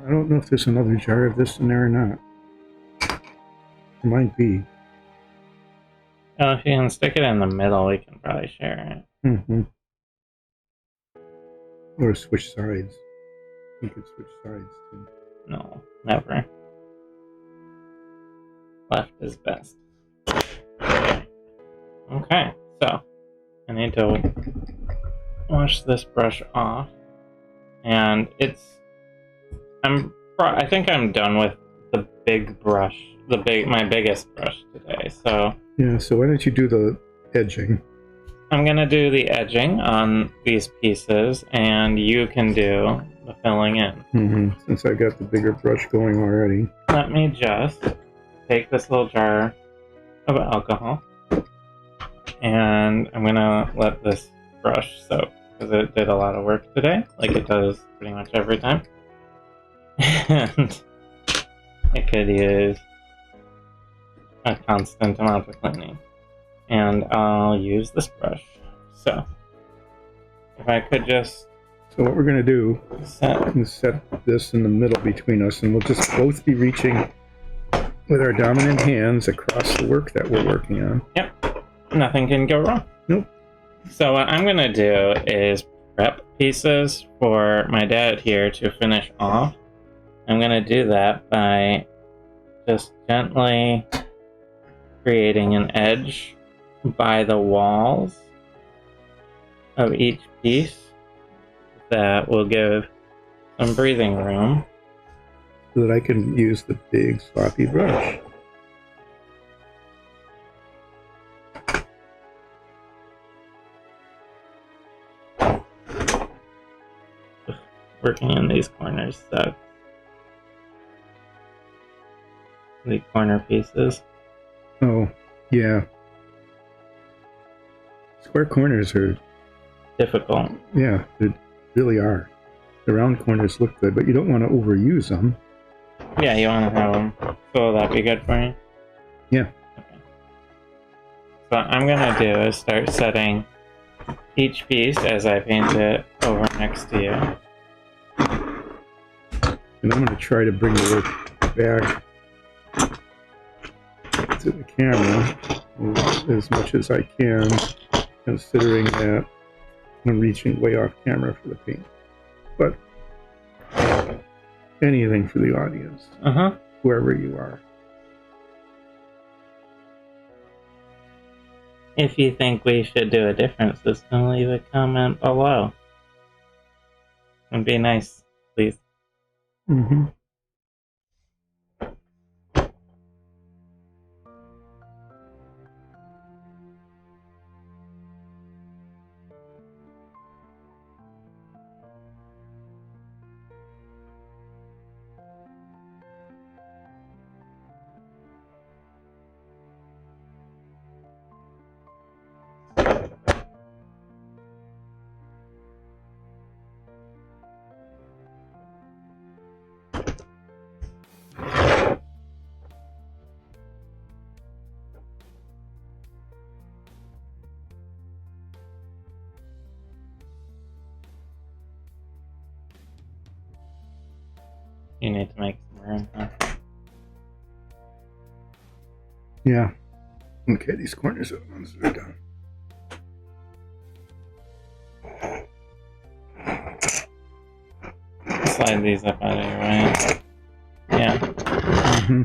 I don't know if there's another jar of this in there or not. There might be. Well, if you can stick it in the middle, we can probably share it. Or switch sides. You could switch sides too. No, never. Left is best. Okay, so I need to wash this brush off, and I think I'm done with the big brush, my biggest brush today. So yeah, so why don't you do the edging? I'm gonna do the edging on these pieces, and you can do the filling in. Since I got the bigger brush going already. Let me just take this little jar of alcohol, and I'm gonna let this brush soak, because it did a lot of work today, like it does pretty much every time. And it could use a constant amount of cleaning. And I'll use this brush. So, if I could just... So what we're going to do is set this in the middle between us, and we'll just both be reaching with our dominant hands across the work that we're working on. Yep. Nothing can go wrong. Nope. So what I'm going to do is prep pieces for my dad here to finish off. I'm going to do that by just gently creating an edge by the walls of each piece that will give some breathing room, so that I can use the big sloppy brush. Working in these corners sucks. The corner pieces. Oh, yeah. Square corners are difficult. Yeah, they really are. The round corners look good, but you don't want to overuse them. Yeah, you want to have them. So will that be good for you? Yeah. Okay. So what I'm going to do is start setting each piece as I paint it over next to you. And I'm going to try to bring the work back to the camera as much as I can, considering that I'm reaching way off camera for the paint. But anything for the audience, wherever you are. If you think we should do a different system, leave a comment below. And be nice, please. need to make some room. Huh? Yeah. Okay, these corners are the ones that are done. Slide these up out of your way. Yeah. Mm-hmm.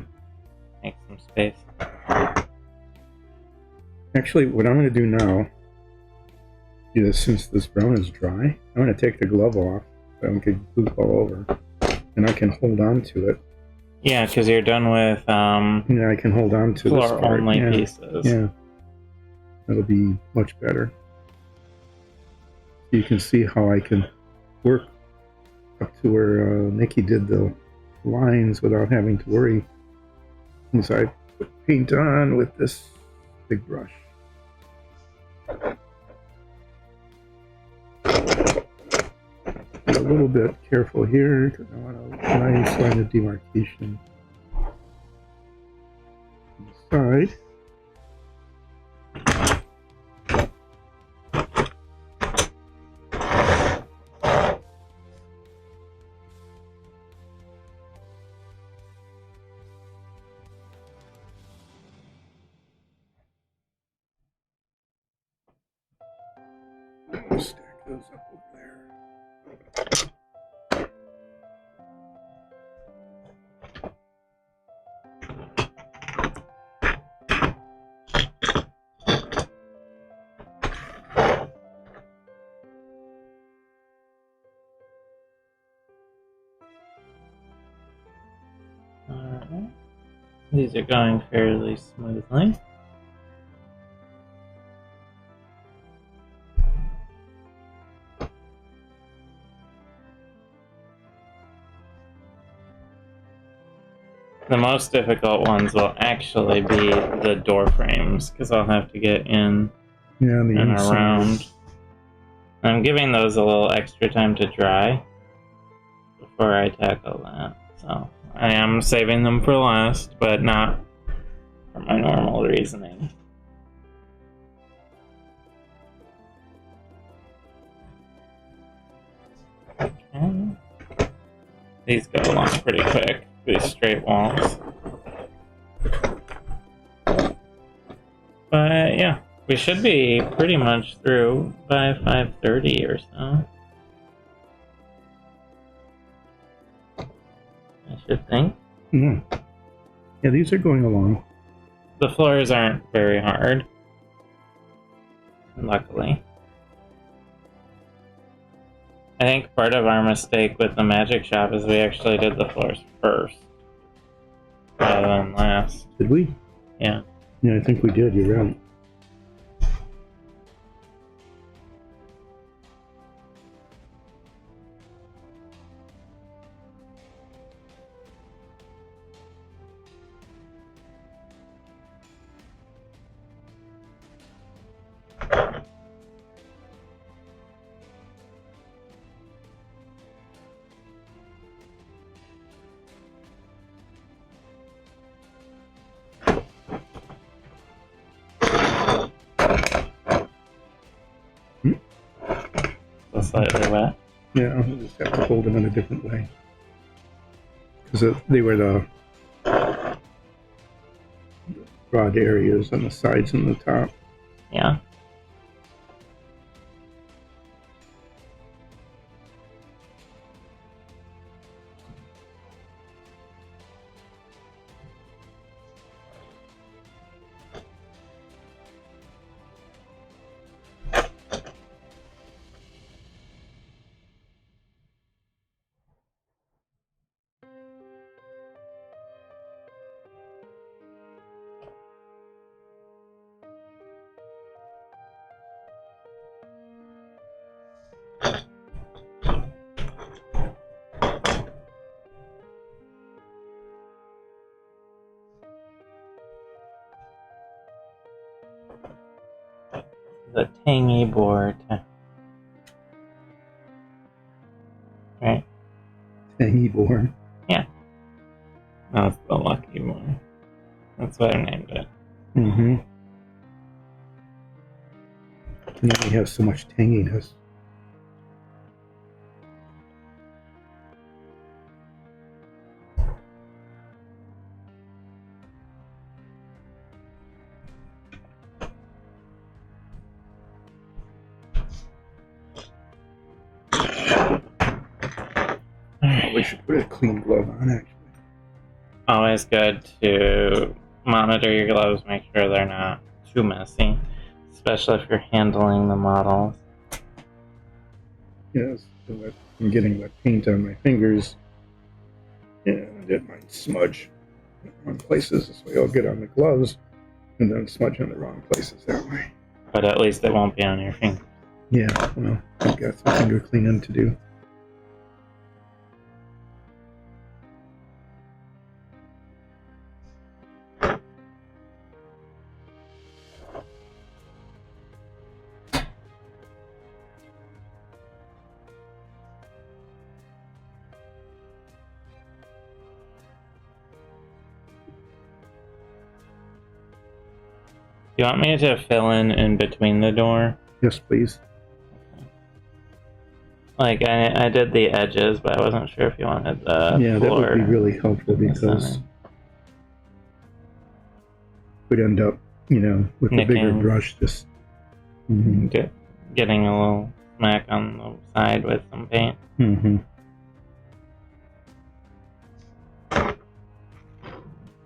Make some space. Actually, what I'm going to do now is, since this brown is dry, I'm going to take the glove off so I don't get goop all over, and I can hold on to it. Yeah, because you're done with Yeah, I can hold on to this part. floor-only Yeah. pieces. Yeah, that'll be much better. You can see how I can work up to where Nikki did the lines without having to worry. As I put paint on with this big brush. Be a little bit careful here because I want a nice line of demarcation on the side. Stack those up over there. Alright. These are going fairly smoothly. The most difficult ones will actually be the door frames, because I'll have to get in Yeah, and around. I'm giving those a little extra time to dry before I tackle that. So I am saving them for last, but not for my normal reasoning. Okay. These go along pretty quick, these straight walls. But yeah, we should be pretty much through by 5:30 or so. I should think. Yeah. Yeah, these are going along. The floors aren't very hard, luckily. I think part of our mistake with the magic shop is we actually did the floors first, rather than last. Did we? Yeah. Yeah, I think we did. You're right. So slightly wet. Yeah, I'll just have to hold them in a different way. Because they were the broad areas on the sides and the top. Yeah. The tangy board. Right? Tangy board. Yeah. That's the lucky board. That's what I named it. Mm-hmm. And then we have so much tanginess. probably should put a clean glove on, actually. Always good to monitor your gloves, make sure they're not too messy, especially if you're handling the models. Yes, so I'm getting wet paint on my fingers, and it might smudge in the wrong places. This way I'll get on the gloves and then smudge in the wrong places that way. But at least it won't be on your finger. Yeah, well, I've got some finger cleaning to do. You want me to fill in between the door? Yes, please. Like, I did the edges, but I wasn't sure if you wanted the Yeah, that floor. would be really helpful because we'd end up, with a bigger brush just... Getting a little smack on the side with some paint. Mm-hmm.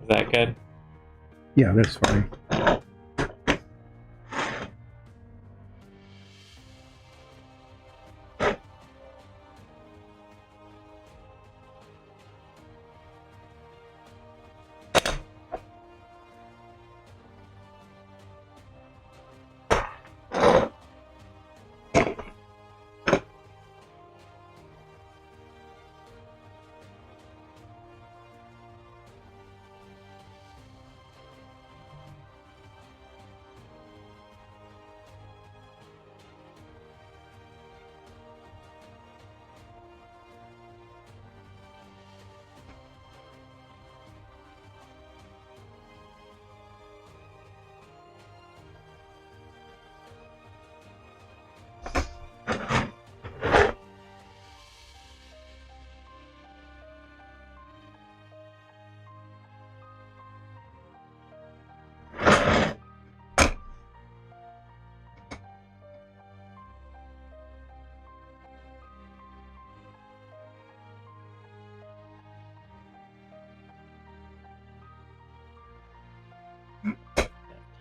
Is that good? Yeah, that's fine.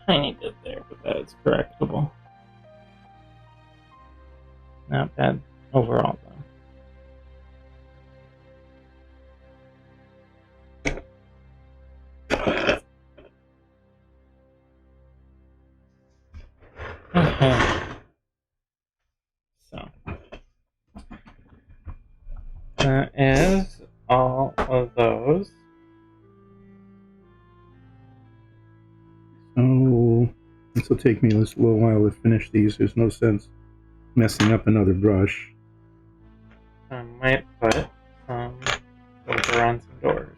Tiny bit there, but that is correctable. Not bad overall, though. Okay. So that is all of those. Oh, this will take me a little while to finish these. There's no sense messing up another brush. I might put some filter on some doors.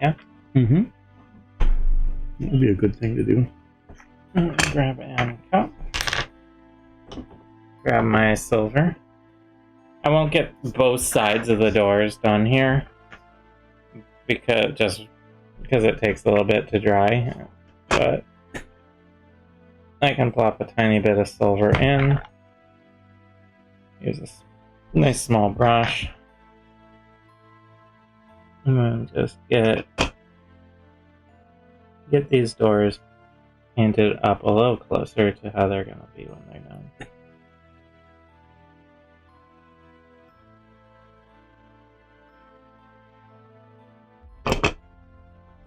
Yeah? Mm-hmm. That would be a good thing to do. Grab a cup. Grab my silver. I won't get both sides of the doors done here because it takes a little bit to dry, but I can plop a tiny bit of silver in. Use a nice small brush, and then just get these doors painted up a little closer to how they're going to be when they're done.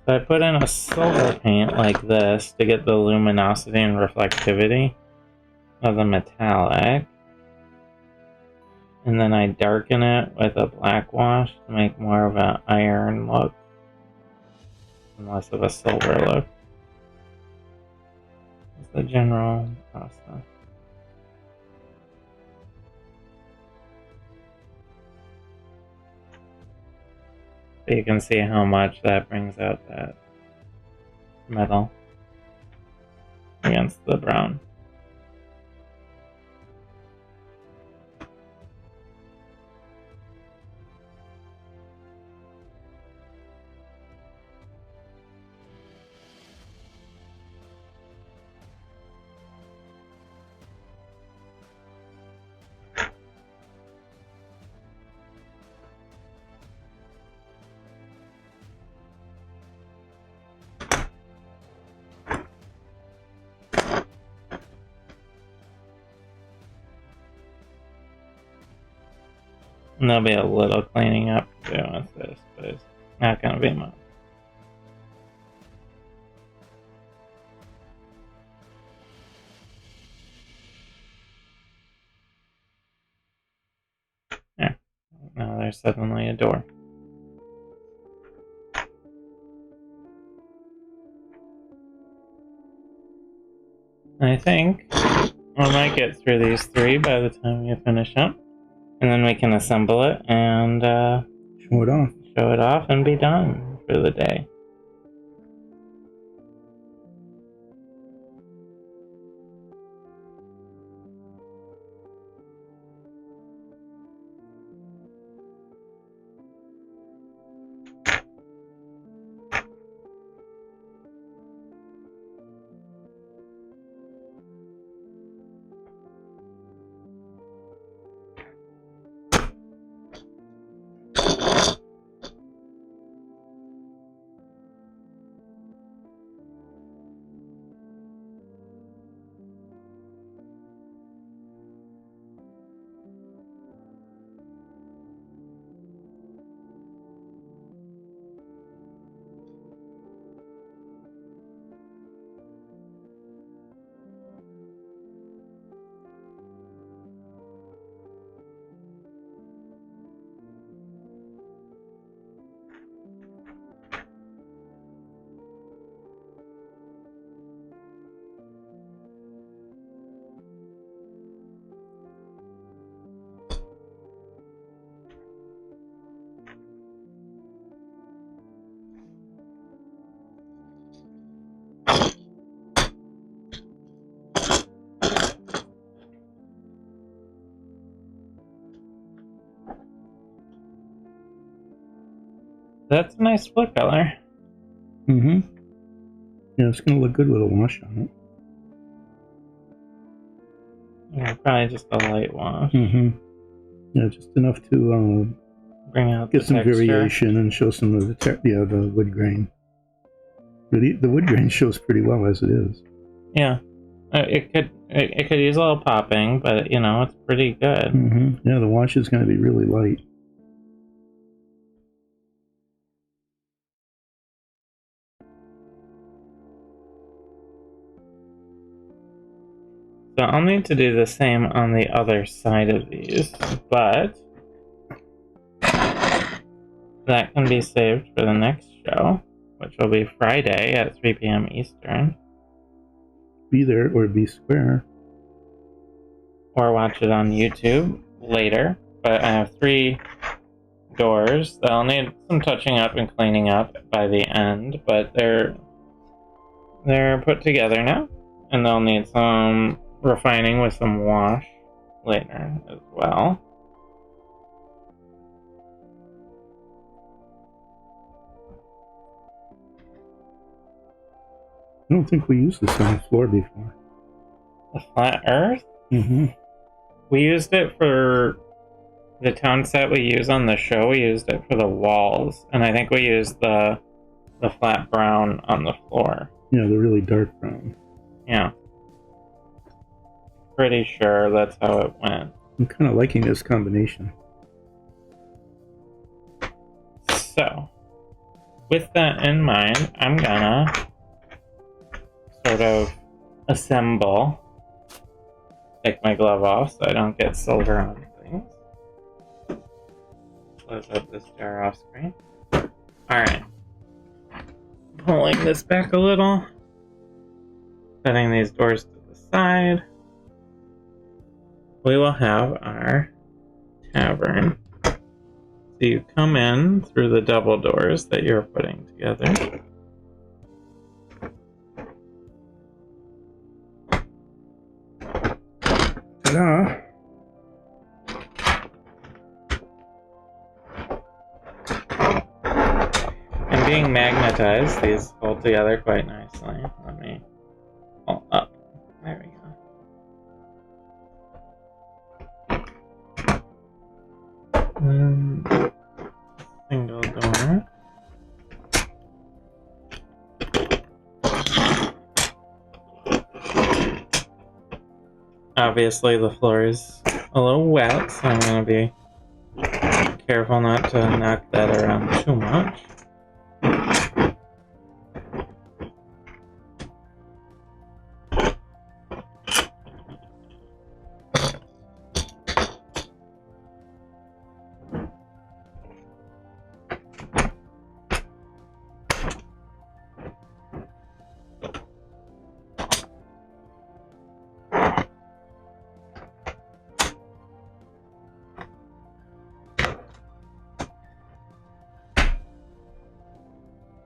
So I put in a silver paint like this to get the luminosity and reflectivity of the metallic. And then I darken it with a black wash to make more of an iron look and less of a silver look. That's the general process. So you can see how much that brings out that metal against the brown. And there'll be a little cleaning up to do with this, but it's not going to be much. Yeah. Now there's suddenly a door. I think we might get through these 3 by the time we finish up. And then we can assemble it and Show it off. Show it off and be done for the day. That's a nice floor color. Mm-hmm. Yeah, it's going to look good with a wash on it. Yeah, probably just a light wash. Mm-hmm. Yeah, just enough to bring out get the some texture. variation and show some of the wood grain. But the wood grain shows pretty well as it is. Yeah, it could use a little popping, but you know it's pretty good. Mm-hmm. Yeah, the wash is going to be really light. So I'll need to do the same on the other side of these, but that can be saved for the next show, which will be Friday at 3 p.m. Eastern. Be there or be square. Or watch it on YouTube later. But I have 3 doors that'll need some touching up and cleaning up by the end, but they're put together now, and they'll need some refining with some wash later as well. I don't think we used this on the floor before. The flat earth? Mm-hmm. We used it for the town set we use on the show. We used it for the walls, and I think we used the flat brown on the floor. Yeah, the really dark brown. Yeah. Pretty sure that's how it went. I'm kind of liking this combination. So, with that in mind, I'm gonna sort of assemble. Take my glove off so I don't get silver on things. Close up this jar off screen. Alright. Pulling this back a little. Setting these doors to the side. We will have our tavern. So you come in through the double doors that you're putting together. Ta-da! And being magnetized, these hold together quite nicely. Let me pull up. There we go. Single door. Obviously the floor is a little wet, so I'm going to be careful not to knock that around too much.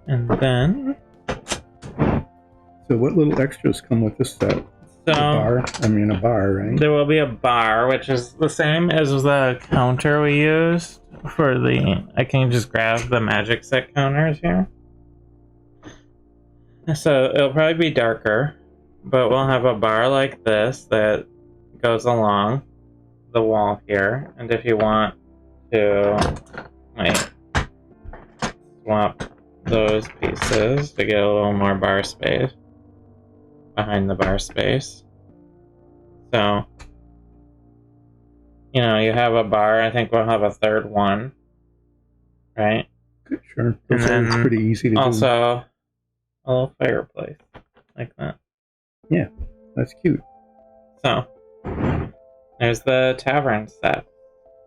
And then, So what little extras come with this set? so a bar, right? there will be a bar, which is the same as the counter we used for the. I can just grab the magic set counters here. So it'll probably be darker, but we'll have a bar like this that goes along the wall here. And if you want to, like, swap those pieces to get a little more bar space behind the bar space. So, you know, you have a bar. I think we'll have a third one, right? Sure. And then It's pretty easy to do. also a little fireplace like that. Yeah, that's cute. So, there's the tavern set.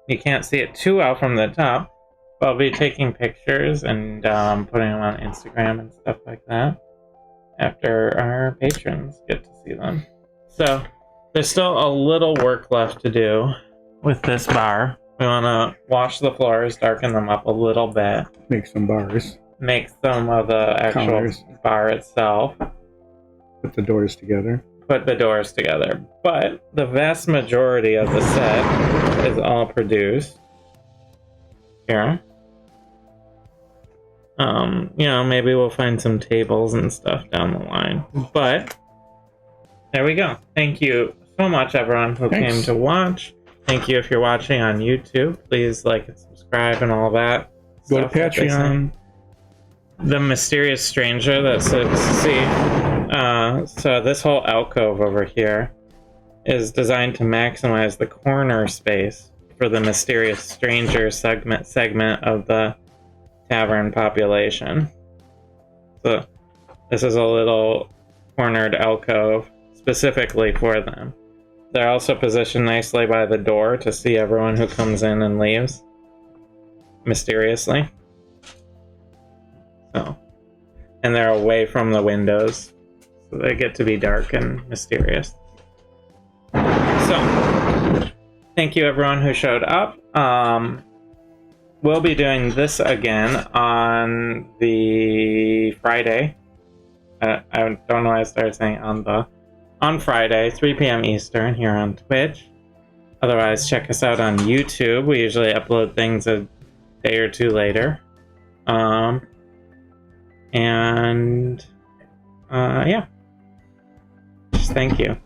You can't see it too well from the top, but I'll be taking pictures and putting them on Instagram and stuff like that after our patrons get to see them. So, there's still a little work left to do with this bar. We want to wash the floors, darken them up a little bit. Make some bars. Make some of the actual Counters. bar itself. Put the doors together. Put the doors together. But the vast majority of the set is all produced here. You know, maybe we'll find some tables and stuff down the line. But there we go. Thank you so much, everyone who came to watch. Thank you if you're watching on YouTube. Please like and subscribe and all that. Go to Patreon. The mysterious stranger that's so this whole alcove over here is designed to maximize the corner space for the mysterious stranger segment of the tavern population. So this is a little cornered alcove specifically for them. They're also positioned nicely by the door to see everyone who comes in and leaves mysteriously. So, and they're away from the windows, so they get to be dark and mysterious. So, thank you everyone who showed up. We'll be doing this again on the Friday. I don't know why I started saying on Friday, 3 p.m. Eastern, here on Twitch. Otherwise, check us out on YouTube. We usually upload things a day or two later. Yeah. Just thank you.